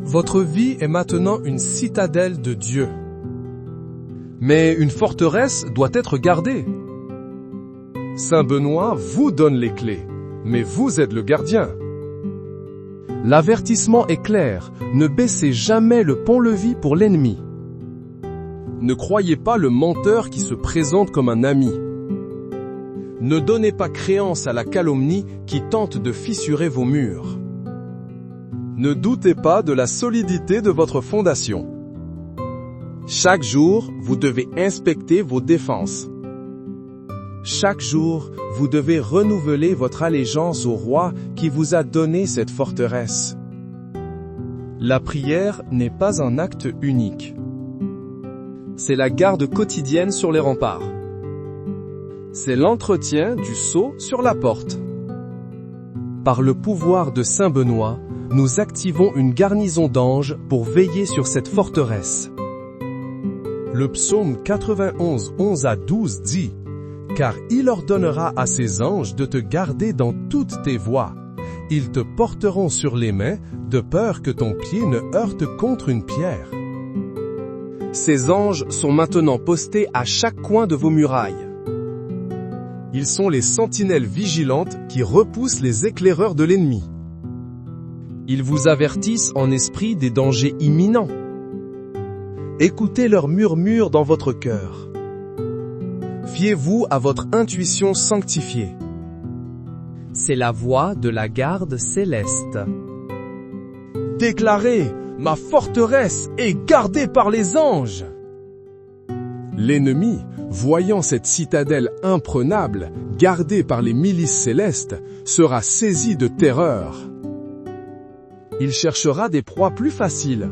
Votre vie est maintenant une citadelle de Dieu. Mais une forteresse doit être gardée. Saint Benoît vous donne les clés, mais vous êtes le gardien. L'avertissement est clair, ne baissez jamais le pont-levis pour l'ennemi. Ne croyez pas le menteur qui se présente comme un ami. Ne donnez pas créance à la calomnie qui tente de fissurer vos murs. Ne doutez pas de la solidité de votre fondation. Chaque jour, vous devez inspecter vos défenses. Chaque jour, vous devez renouveler votre allégeance au roi qui vous a donné cette forteresse. La prière n'est pas un acte unique. C'est la garde quotidienne sur les remparts. C'est l'entretien du sceau sur la porte. Par le pouvoir de Saint Benoît, nous activons une garnison d'anges pour veiller sur cette forteresse. Le psaume 91, 11 à 12 dit « Car il ordonnera à ses anges de te garder dans toutes tes voies. Ils te porteront sur les mains, de peur que ton pied ne heurte contre une pierre. » Ces anges sont maintenant postés à chaque coin de vos murailles. Ils sont les sentinelles vigilantes qui repoussent les éclaireurs de l'ennemi. Ils vous avertissent en esprit des dangers imminents. Écoutez leurs murmures dans votre cœur. Fiez-vous à votre intuition sanctifiée. C'est la voix de la garde céleste. Déclarez, ma forteresse est gardée par les anges. L'ennemi, voyant cette citadelle imprenable, gardée par les milices célestes, sera saisi de terreur. Il cherchera des proies plus faciles.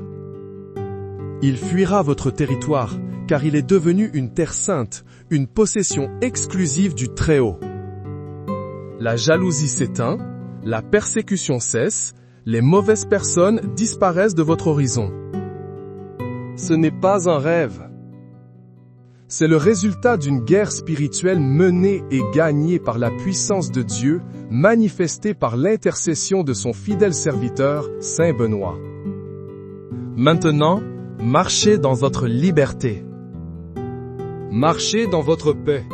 Il fuira votre territoire, car il est devenu une terre sainte, une possession exclusive du Très-Haut. La jalousie s'éteint, la persécution cesse, les mauvaises personnes disparaissent de votre horizon. Ce n'est pas un rêve. C'est le résultat d'une guerre spirituelle menée et gagnée par la puissance de Dieu, manifestée par l'intercession de son fidèle serviteur, Saint Benoît. Maintenant, marchez dans votre liberté. Marchez dans votre paix.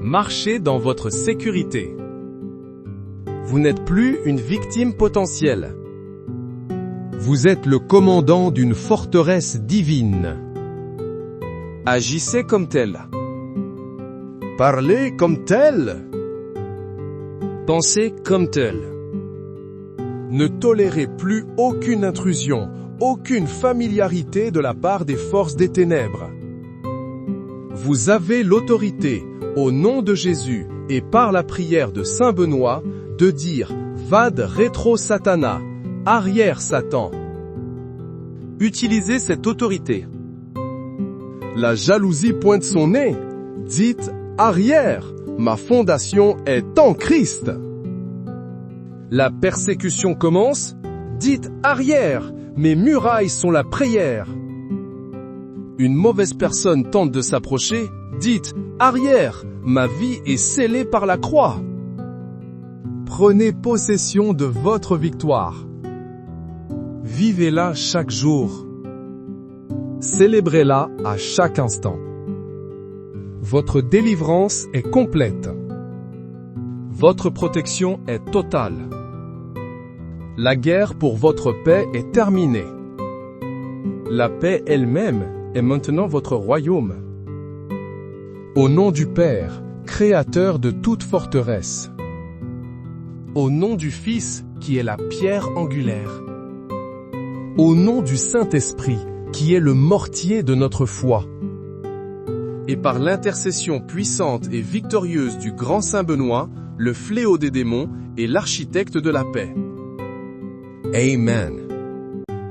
Marchez dans votre sécurité. Vous n'êtes plus une victime potentielle. Vous êtes le commandant d'une forteresse divine. Agissez comme tel. Parlez comme tel. Pensez comme tel. Ne tolérez plus aucune intrusion, aucune familiarité de la part des forces des ténèbres. Vous avez l'autorité, au nom de Jésus et par la prière de Saint Benoît, de dire « Vade retro Satana », arrière Satan. Utilisez cette autorité. La jalousie pointe son nez. Dites « Arrière, ma fondation est en Christ ». La persécution commence. Dites « Arrière, mes murailles sont la prière ». Une mauvaise personne tente de s'approcher. Dites « Arrière, ma vie est scellée par la croix ». Prenez possession de votre victoire. Vivez-la chaque jour. Célébrez-la à chaque instant. Votre délivrance est complète. Votre protection est totale. La guerre pour votre paix est terminée. La paix elle-même est maintenant votre royaume. Au nom du Père, Créateur de toute forteresse. Au nom du Fils, qui est la pierre angulaire. Au nom du Saint-Esprit, qui est le mortier de notre foi. Et par l'intercession puissante et victorieuse du grand Saint Benoît, le fléau des démons et l'architecte de la paix. Amen.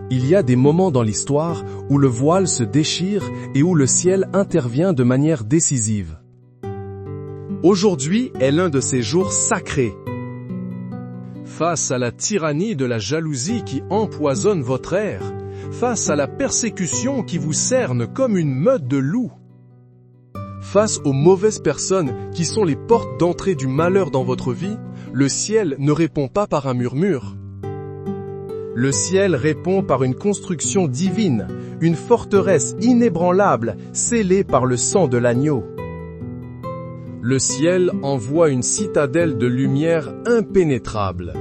Il y a des moments dans l'histoire où le voile se déchire et où le ciel intervient de manière décisive. Aujourd'hui est l'un de ces jours sacrés. Face à la tyrannie de la jalousie qui empoisonne votre air, face à la persécution qui vous cerne comme une meute de loups, face aux mauvaises personnes qui sont les portes d'entrée du malheur dans votre vie, le ciel ne répond pas par un murmure. Le ciel répond par une construction divine, une forteresse inébranlable scellée par le sang de l'agneau. Le ciel envoie une citadelle de lumière impénétrable.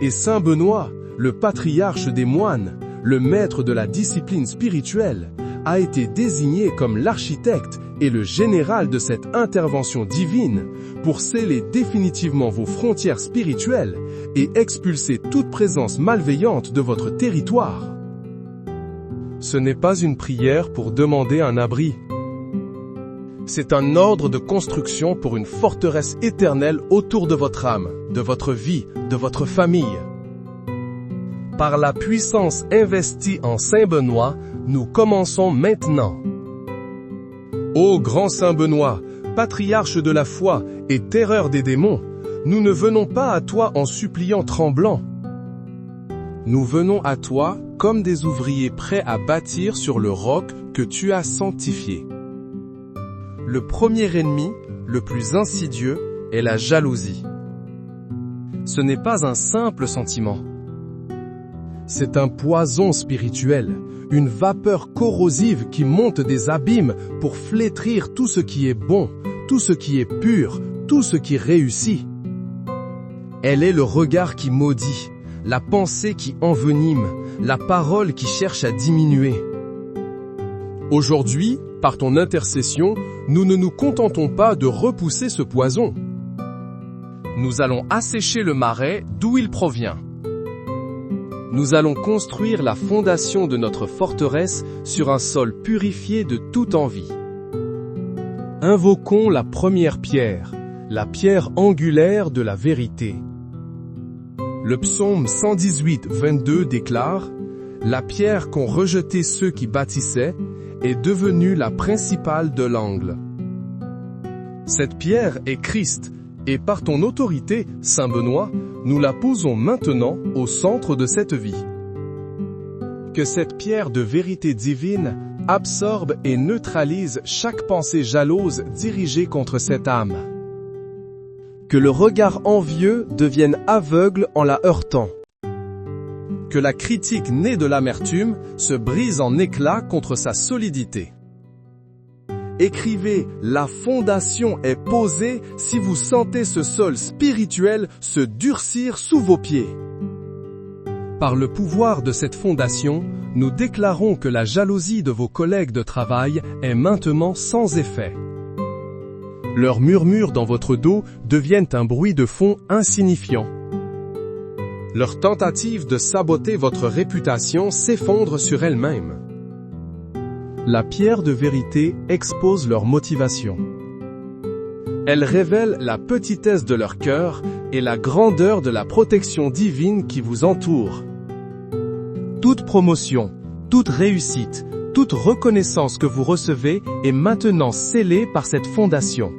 Et Saint Benoît, le patriarche des moines, le maître de la discipline spirituelle, a été désigné comme l'architecte et le général de cette intervention divine pour sceller définitivement vos frontières spirituelles et expulser toute présence malveillante de votre territoire. Ce n'est pas une prière pour demander un abri. C'est un ordre de construction pour une forteresse éternelle autour de votre âme, de votre vie, de votre famille. Par la puissance investie en Saint Benoît, nous commençons maintenant. Ô grand Saint Benoît, patriarche de la foi et terreur des démons, nous ne venons pas à toi en suppliant tremblant. Nous venons à toi comme des ouvriers prêts à bâtir sur le roc que tu as sanctifié. Le premier ennemi, le plus insidieux, est la jalousie. Ce n'est pas un simple sentiment. C'est un poison spirituel, une vapeur corrosive qui monte des abîmes pour flétrir tout ce qui est bon, tout ce qui est pur, tout ce qui réussit. Elle est le regard qui maudit, la pensée qui envenime, la parole qui cherche à diminuer. Aujourd'hui, par ton intercession, nous ne nous contentons pas de repousser ce poison. Nous allons assécher le marais d'où il provient. Nous allons construire la fondation de notre forteresse sur un sol purifié de toute envie. Invoquons la première pierre, la pierre angulaire de la vérité. Le psaume 118, 22 déclare « La pierre qu'ont rejetée ceux qui bâtissaient est devenue la principale de l'angle. » Cette pierre est Christ, et par ton autorité, Saint Benoît, nous la posons maintenant au centre de cette vie. Que cette pierre de vérité divine absorbe et neutralise chaque pensée jalouse dirigée contre cette âme. Que le regard envieux devienne aveugle en la heurtant. Que la critique née de l'amertume se brise en éclats contre sa solidité. Écrivez, la fondation est posée si vous sentez ce sol spirituel se durcir sous vos pieds. Par le pouvoir de cette fondation, nous déclarons que la jalousie de vos collègues de travail est maintenant sans effet. Leurs murmures dans votre dos deviennent un bruit de fond insignifiant. Leurs tentatives de saboter votre réputation s'effondrent sur elles-mêmes. La pierre de vérité expose leur motivation. Elle révèle la petitesse de leur cœur et la grandeur de la protection divine qui vous entoure. Toute promotion, toute réussite, toute reconnaissance que vous recevez est maintenant scellée par cette fondation.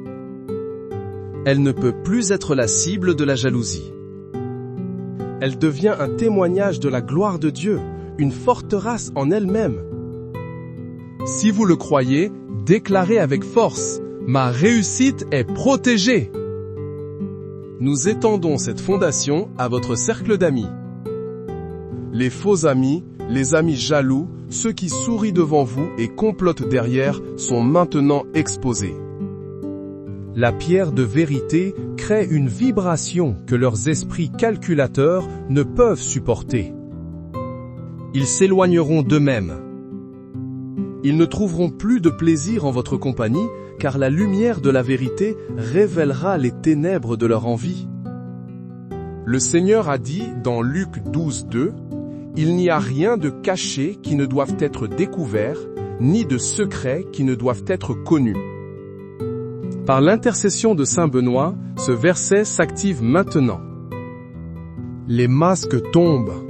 Elle ne peut plus être la cible de la jalousie. Elle devient un témoignage de la gloire de Dieu, une forteresse en elle-même. Si vous le croyez, déclarez avec force, « Ma réussite est protégée ». Nous étendons cette fondation à votre cercle d'amis. Les faux amis, les amis jaloux, ceux qui sourient devant vous et complotent derrière, sont maintenant exposés. La pierre de vérité crée une vibration que leurs esprits calculateurs ne peuvent supporter. Ils s'éloigneront d'eux-mêmes. Ils ne trouveront plus de plaisir en votre compagnie, car la lumière de la vérité révélera les ténèbres de leur envie. Le Seigneur a dit dans Luc 12:2, « Il n'y a rien de caché qui ne doive être découvert, ni de secret qui ne doivent être connus. » Par l'intercession de Saint Benoît, ce verset s'active maintenant. Les masques tombent.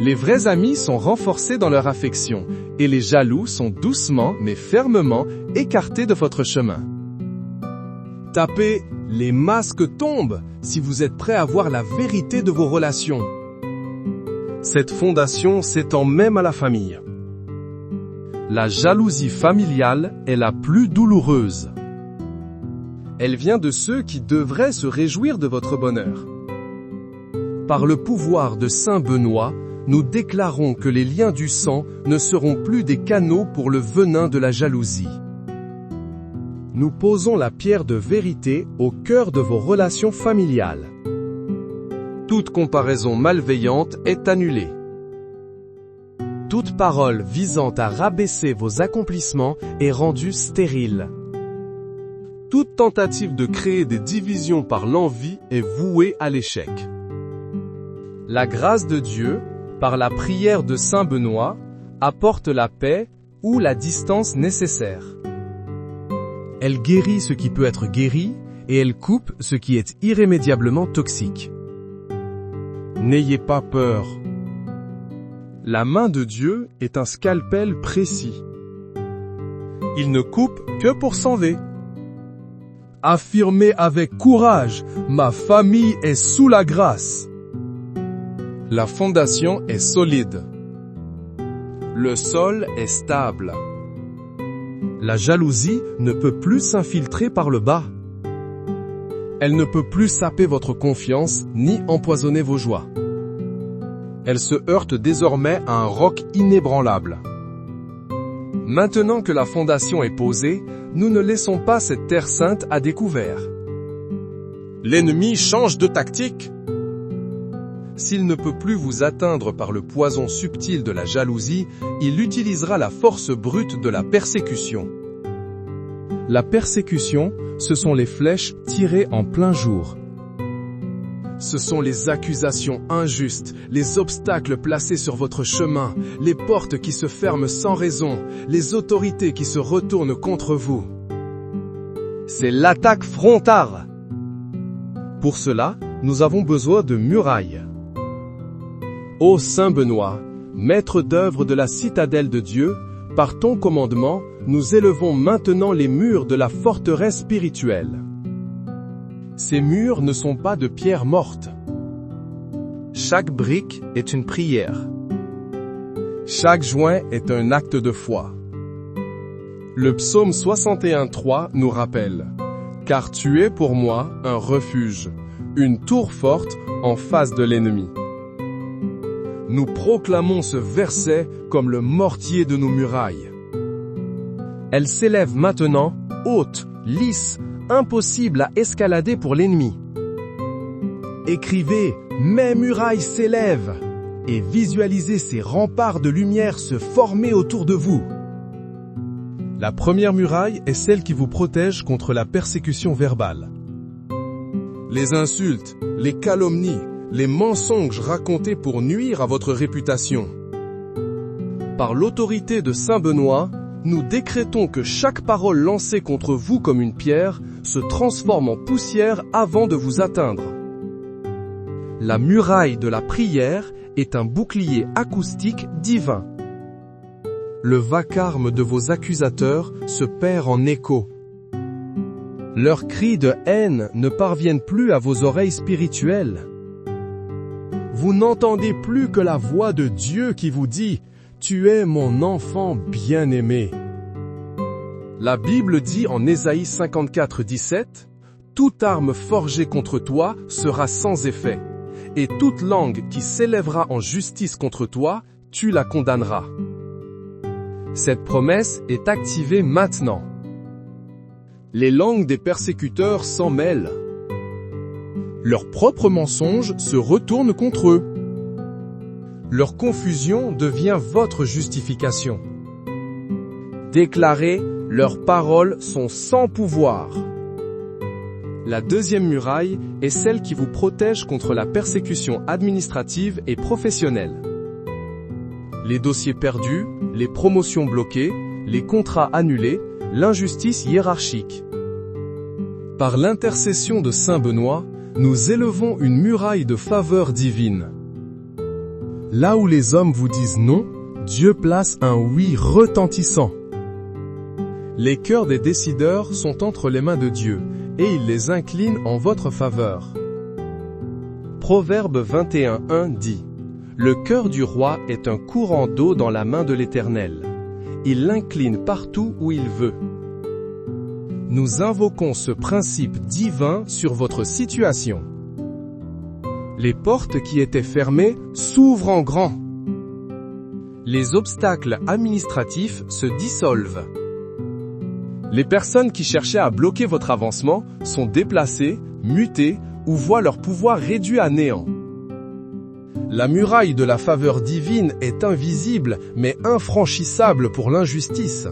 Les vrais amis sont renforcés dans leur affection, et les jaloux sont doucement mais fermement écartés de votre chemin. Tapez « Les masques tombent » si vous êtes prêt à voir la vérité de vos relations. Cette fondation s'étend même à la famille. La jalousie familiale est la plus douloureuse. Elle vient de ceux qui devraient se réjouir de votre bonheur. Par le pouvoir de Saint Benoît, nous déclarons que les liens du sang ne seront plus des canaux pour le venin de la jalousie. Nous posons la pierre de vérité au cœur de vos relations familiales. Toute comparaison malveillante est annulée. Toute parole visant à rabaisser vos accomplissements est rendue stérile. Toute tentative de créer des divisions par l'envie est vouée à l'échec. La grâce de Dieu, par la prière de Saint Benoît, apporte la paix ou la distance nécessaire. Elle guérit ce qui peut être guéri et elle coupe ce qui est irrémédiablement toxique. N'ayez pas peur. La main de Dieu est un scalpel précis. Il ne coupe que pour sauver. Affirmez avec courage, ma famille est sous la grâce. La fondation est solide. Le sol est stable. La jalousie ne peut plus s'infiltrer par le bas. Elle ne peut plus saper votre confiance ni empoisonner vos joies. Elle se heurte désormais à un roc inébranlable. Maintenant que la fondation est posée, nous ne laissons pas cette terre sainte à découvert. L'ennemi change de tactique. S'il ne peut plus vous atteindre par le poison subtil de la jalousie, il utilisera la force brute de la persécution. La persécution, ce sont les flèches tirées en plein jour. Ce sont les accusations injustes, les obstacles placés sur votre chemin, les portes qui se ferment sans raison, les autorités qui se retournent contre vous. C'est l'attaque frontale. Pour cela, nous avons besoin de murailles. Ô Saint Benoît, maître d'œuvre de la citadelle de Dieu, par ton commandement, nous élevons maintenant les murs de la forteresse spirituelle. Ces murs ne sont pas de pierre morte. Chaque brique est une prière. Chaque joint est un acte de foi. Le psaume 61:3 nous rappelle « Car tu es pour moi un refuge, une tour forte en face de l'ennemi. » Nous proclamons ce verset comme le mortier de nos murailles. Elle s'élève maintenant, haute, lisse, impossible à escalader pour l'ennemi. Écrivez « Mes murailles s'élèvent » et visualisez ces remparts de lumière se former autour de vous. La première muraille est celle qui vous protège contre la persécution verbale. Les insultes, les calomnies, les mensonges racontés pour nuire à votre réputation. Par l'autorité de Saint Benoît, nous décrétons que chaque parole lancée contre vous comme une pierre se transforme en poussière avant de vous atteindre. La muraille de la prière est un bouclier acoustique divin. Le vacarme de vos accusateurs se perd en écho. Leurs cris de haine ne parviennent plus à vos oreilles spirituelles. Vous n'entendez plus que la voix de Dieu qui vous dit « Tu es mon enfant bien-aimé ». La Bible dit en Ésaïe 54, 17 « Toute arme forgée contre toi sera sans effet, et toute langue qui s'élèvera en justice contre toi, tu la condamneras. » Cette promesse est activée maintenant. Les langues des persécuteurs s'en mêlent. Leurs propres mensonges se retournent contre eux. Leur confusion devient votre justification. Déclarez, leurs paroles sont sans pouvoir. La deuxième muraille est celle qui vous protège contre la persécution administrative et professionnelle. Les dossiers perdus, les promotions bloquées, les contrats annulés, l'injustice hiérarchique. Par l'intercession de Saint Benoît, nous élevons une muraille de faveur divine. Là où les hommes vous disent non, Dieu place un oui retentissant. Les cœurs des décideurs sont entre les mains de Dieu, et il les incline en votre faveur. Proverbe 21:1 dit « Le cœur du roi est un courant d'eau dans la main de l'Éternel. Il l'incline partout où il veut. » Nous invoquons ce principe divin sur votre situation. Les portes qui étaient fermées s'ouvrent en grand. Les obstacles administratifs se dissolvent. Les personnes qui cherchaient à bloquer votre avancement sont déplacées, mutées ou voient leur pouvoir réduit à néant. La muraille de la faveur divine est invisible mais infranchissable pour l'injustice.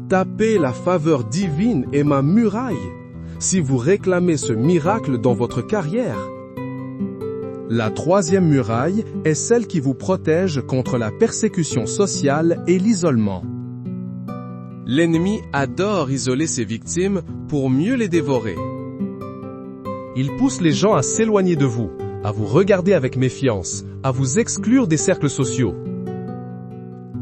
Tapez la faveur divine est ma muraille si vous réclamez ce miracle dans votre carrière. La troisième muraille est celle qui vous protège contre la persécution sociale et l'isolement. L'ennemi adore isoler ses victimes pour mieux les dévorer. Il pousse les gens à s'éloigner de vous, à vous regarder avec méfiance, à vous exclure des cercles sociaux.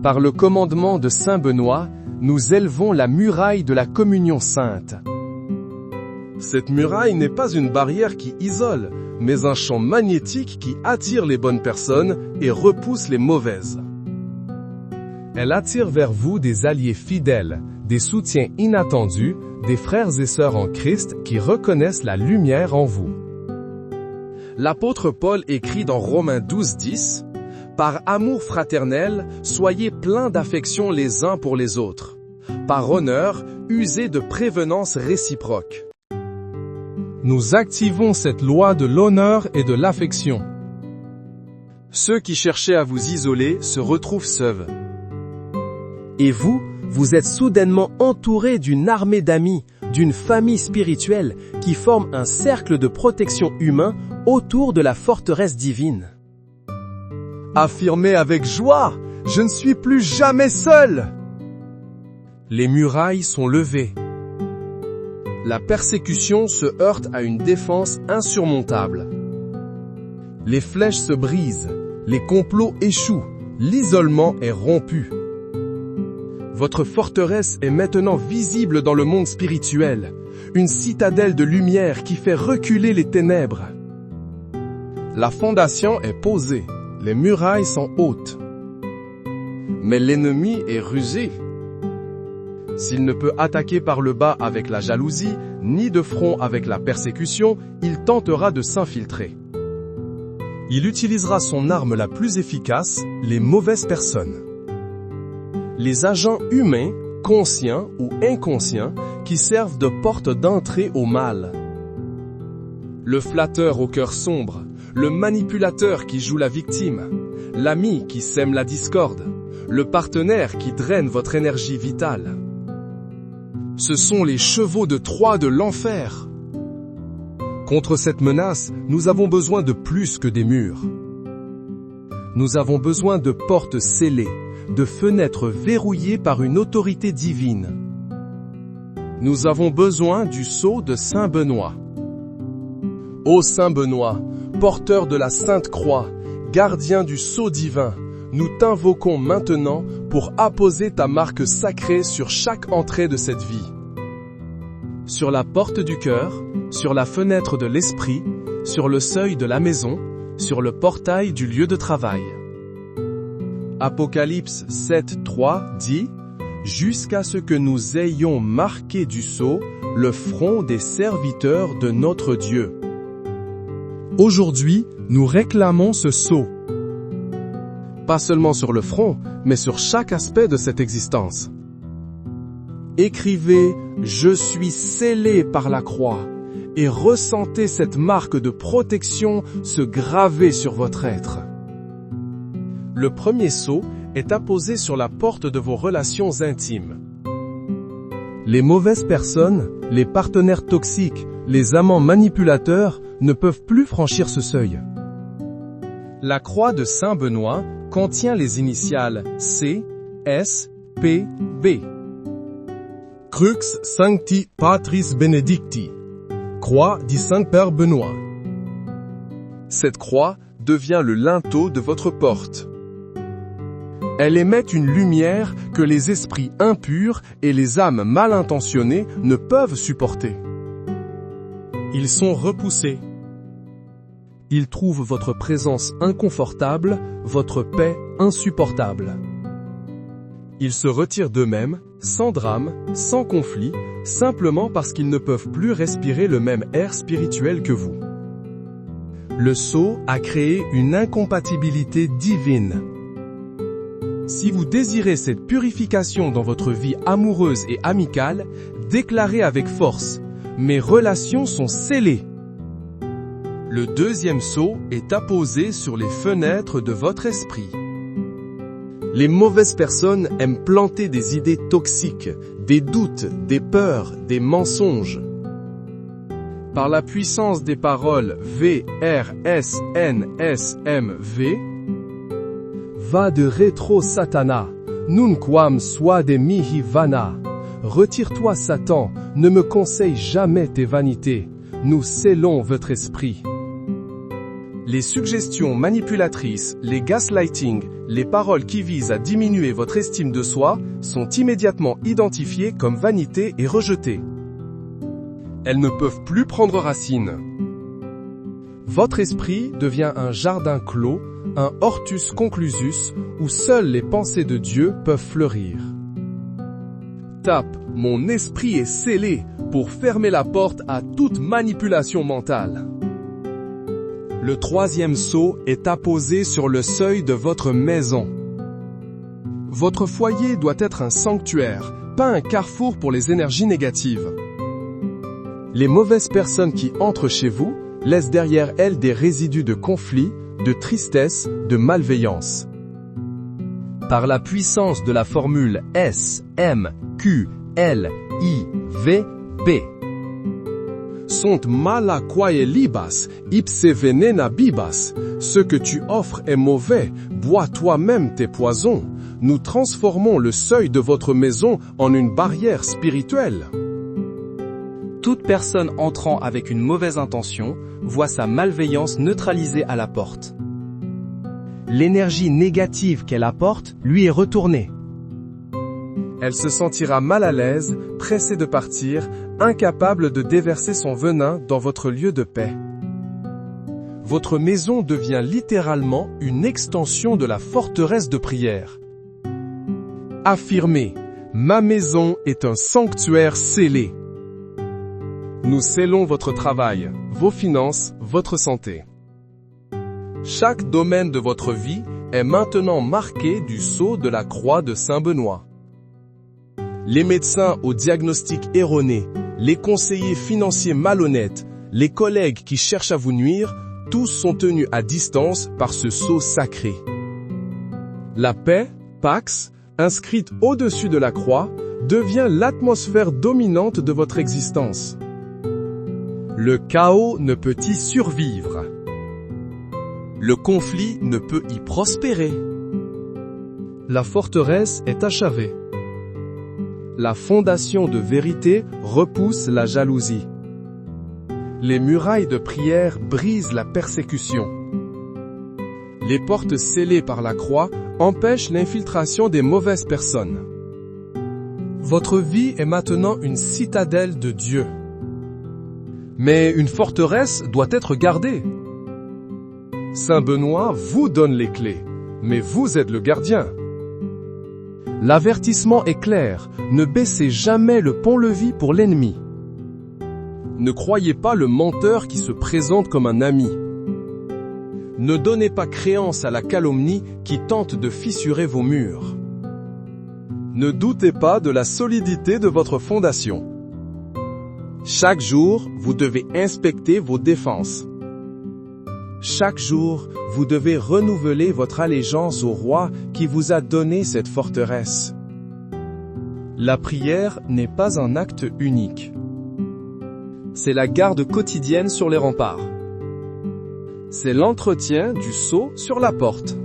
Par le commandement de Saint Benoît, nous élevons la muraille de la communion sainte. Cette muraille n'est pas une barrière qui isole, mais un champ magnétique qui attire les bonnes personnes et repousse les mauvaises. Elle attire vers vous des alliés fidèles, des soutiens inattendus, des frères et sœurs en Christ qui reconnaissent la lumière en vous. L'apôtre Paul écrit dans Romains 12:10 « Par amour fraternel, soyez pleins d'affection les uns pour les autres. Par honneur, usez de prévenance réciproque. » Nous activons cette loi de l'honneur et de l'affection. Ceux qui cherchaient à vous isoler se retrouvent seuls. Et vous, vous êtes soudainement entouré d'une armée d'amis, d'une famille spirituelle qui forme un cercle de protection humain autour de la forteresse divine. Affirmez avec joie, je ne suis plus jamais seul. Les murailles sont levées. La persécution se heurte à une défense insurmontable. Les flèches se brisent, les complots échouent, l'isolement est rompu. Votre forteresse est maintenant visible dans le monde spirituel, une citadelle de lumière qui fait reculer les ténèbres. La fondation est posée, les murailles sont hautes. Mais l'ennemi est rusé. S'il ne peut attaquer par le bas avec la jalousie, ni de front avec la persécution, il tentera de s'infiltrer. Il utilisera son arme la plus efficace, les mauvaises personnes. Les agents humains, conscients ou inconscients, qui servent de porte d'entrée au mal. Le flatteur au cœur sombre, le manipulateur qui joue la victime, l'ami qui sème la discorde, le partenaire qui draine votre énergie vitale. Ce sont les chevaux de Troie de l'enfer. Contre cette menace, nous avons besoin de plus que des murs. Nous avons besoin de portes scellées, de fenêtres verrouillées par une autorité divine. Nous avons besoin du sceau de Saint Benoît. Ô Saint Benoît, porteur de la Sainte Croix, gardien du sceau divin, nous t'invoquons maintenant pour apposer ta marque sacrée sur chaque entrée de cette vie. Sur la porte du cœur, sur la fenêtre de l'esprit, sur le seuil de la maison, sur le portail du lieu de travail. Apocalypse 7:3 dit « Jusqu'à ce que nous ayons marqué du sceau le front des serviteurs de notre Dieu. » Aujourd'hui, nous réclamons ce sceau. Pas seulement sur le front, mais sur chaque aspect de cette existence. Écrivez « Je suis scellé par la croix » et ressentez cette marque de protection se graver sur votre être. Le premier sceau est apposé sur la porte de vos relations intimes. Les mauvaises personnes, les partenaires toxiques, les amants manipulateurs ne peuvent plus franchir ce seuil. La croix de Saint Benoît contient les initiales C, S, P, B. Crux Sancti Patris Benedicti. Croix dit Saint-Père Benoît. Cette croix devient le linteau de votre porte. Elle émet une lumière que les esprits impurs et les âmes mal intentionnées ne peuvent supporter. Ils sont repoussés. Ils trouvent votre présence inconfortable, votre paix insupportable. Ils se retirent d'eux-mêmes, sans drame, sans conflit, simplement parce qu'ils ne peuvent plus respirer le même air spirituel que vous. Le sceau a créé une incompatibilité divine. Si vous désirez cette purification dans votre vie amoureuse et amicale, déclarez avec force « Mes relations sont scellées ». Le deuxième sceau est apposé sur les fenêtres de votre esprit. Les mauvaises personnes aiment planter des idées toxiques, des doutes, des peurs, des mensonges. Par la puissance des paroles V, R, S, N, S, M, V, va de rétro Satana, nunquam suade mihi vana. Retire-toi Satan, ne me conseille jamais tes vanités, nous scellons votre esprit. Les suggestions manipulatrices, les gaslighting, les paroles qui visent à diminuer votre estime de soi sont immédiatement identifiées comme vanité et rejetées. Elles ne peuvent plus prendre racine. Votre esprit devient un jardin clos, un hortus conclusus, où seules les pensées de Dieu peuvent fleurir. Tape « Mon esprit est scellé » pour fermer la porte à toute manipulation mentale. Le troisième sceau est apposé sur le seuil de votre maison. Votre foyer doit être un sanctuaire, pas un carrefour pour les énergies négatives. Les mauvaises personnes qui entrent chez vous laissent derrière elles des résidus de conflit, de tristesse, de malveillance. Par la puissance de la formule S, M, Q, L, I, V, B. Sont mala quae libas, ipse venena bibas. Ce que tu offres est mauvais, bois toi-même tes poisons. Nous transformons le seuil de votre maison en une barrière spirituelle. Toute personne entrant avec une mauvaise intention voit sa malveillance neutralisée à la porte. L'énergie négative qu'elle apporte lui est retournée. Elle se sentira mal à l'aise, pressée de partir, incapable de déverser son venin dans votre lieu de paix. Votre maison devient littéralement une extension de la forteresse de prière. Affirmez, ma maison est un sanctuaire scellé. Nous scellons votre travail, vos finances, votre santé. Chaque domaine de votre vie est maintenant marqué du sceau de la croix de Saint Benoît. Les médecins au diagnostic erroné, les conseillers financiers malhonnêtes, les collègues qui cherchent à vous nuire, tous sont tenus à distance par ce sceau sacré. La paix, Pax, inscrite au-dessus de la croix, devient l'atmosphère dominante de votre existence. Le chaos ne peut y survivre. Le conflit ne peut y prospérer. La forteresse est achevée. La fondation de vérité repousse la jalousie. Les murailles de prière brisent la persécution. Les portes scellées par la croix empêchent l'infiltration des mauvaises personnes. Votre vie est maintenant une citadelle de Dieu. Mais une forteresse doit être gardée. Saint Benoît vous donne les clés, mais vous êtes le gardien. L'avertissement est clair, ne baissez jamais le pont-levis pour l'ennemi. Ne croyez pas le menteur qui se présente comme un ami. Ne donnez pas créance à la calomnie qui tente de fissurer vos murs. Ne doutez pas de la solidité de votre fondation. Chaque jour, vous devez inspecter vos défenses. Chaque jour, vous devez renouveler votre allégeance au roi qui vous a donné cette forteresse. La prière n'est pas un acte unique. C'est la garde quotidienne sur les remparts. C'est l'entretien du sceau sur la porte.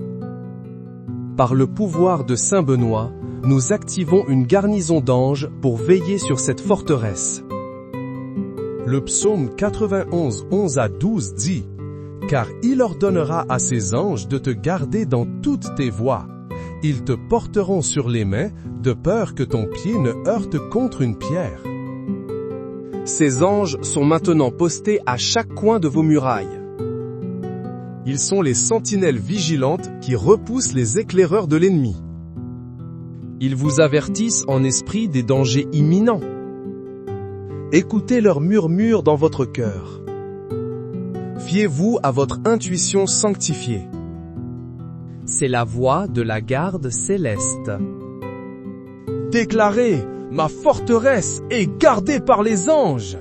Par le pouvoir de Saint Benoît, nous activons une garnison d'anges pour veiller sur cette forteresse. Le psaume 91, 11 à 12 dit « Car il ordonnera à ses anges de te garder dans toutes tes voies. Ils te porteront sur les mains, de peur que ton pied ne heurte contre une pierre. » Ces anges sont maintenant postés à chaque coin de vos murailles. Ils sont les sentinelles vigilantes qui repoussent les éclaireurs de l'ennemi. Ils vous avertissent en esprit des dangers imminents. Écoutez leurs murmures dans votre cœur. Fiez-vous à votre intuition sanctifiée. C'est la voix de la garde céleste. Déclarez, ma forteresse est gardée par les anges.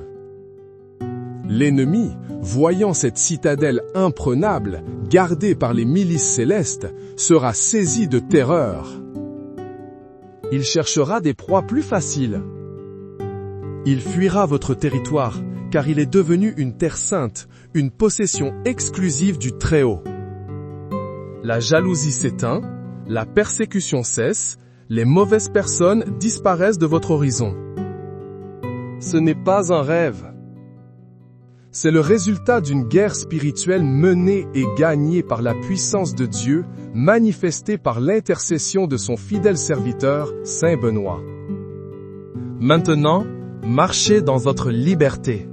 L'ennemi, voyant cette citadelle imprenable, gardée par les milices célestes, sera saisi de terreur. Il cherchera des proies plus faciles. Il fuira votre territoire, car il est devenu une terre sainte, une possession exclusive du Très-Haut. La jalousie s'éteint, la persécution cesse, les mauvaises personnes disparaissent de votre horizon. Ce n'est pas un rêve. C'est le résultat d'une guerre spirituelle menée et gagnée par la puissance de Dieu, manifestée par l'intercession de son fidèle serviteur, Saint Benoît. Maintenant, marchez dans votre liberté.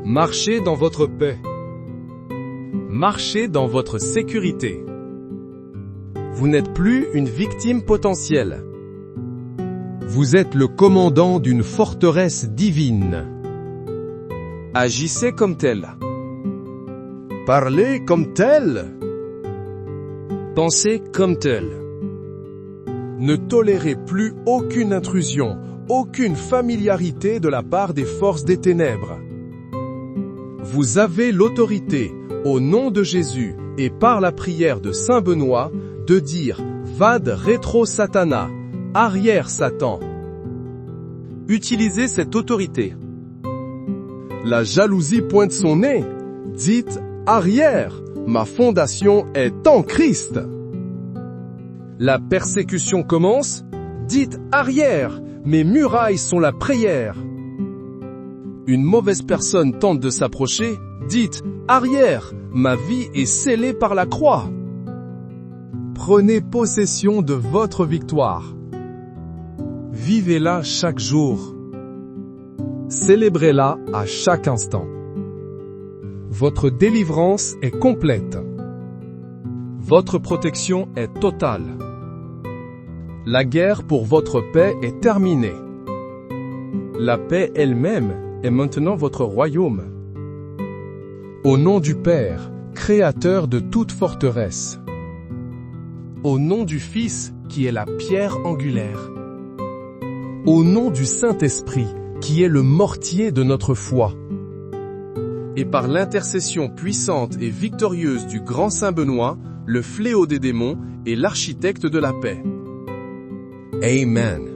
Marchez dans votre paix. Marchez dans votre sécurité. Vous n'êtes plus une victime potentielle. Vous êtes le commandant d'une forteresse divine. Agissez comme tel. Parlez comme tel. Pensez comme tel. Ne tolérez plus aucune intrusion, aucune familiarité de la part des forces des ténèbres. Vous avez l'autorité, au nom de Jésus et par la prière de Saint Benoît, de dire « Vade retro Satana », arrière Satan. Utilisez cette autorité. La jalousie pointe son nez. Dites « Arrière, ma fondation est en Christ ». La persécution commence. Dites « Arrière, mes murailles sont la prière ». Une mauvaise personne tente de s'approcher. Dites « Arrière, ma vie est scellée par la croix ». Prenez possession de votre victoire. Vivez-la chaque jour. Célébrez-la à chaque instant. Votre délivrance est complète. Votre protection est totale. La guerre pour votre paix est terminée. La paix elle-même est maintenant votre royaume. Au nom du Père, Créateur de toute forteresse. Au nom du Fils, qui est la pierre angulaire. au nom du Saint-Esprit, qui est le mortier de notre foi. Et par l'intercession puissante et victorieuse du grand Saint Benoît, le fléau des démons et l'architecte de la paix. Amen.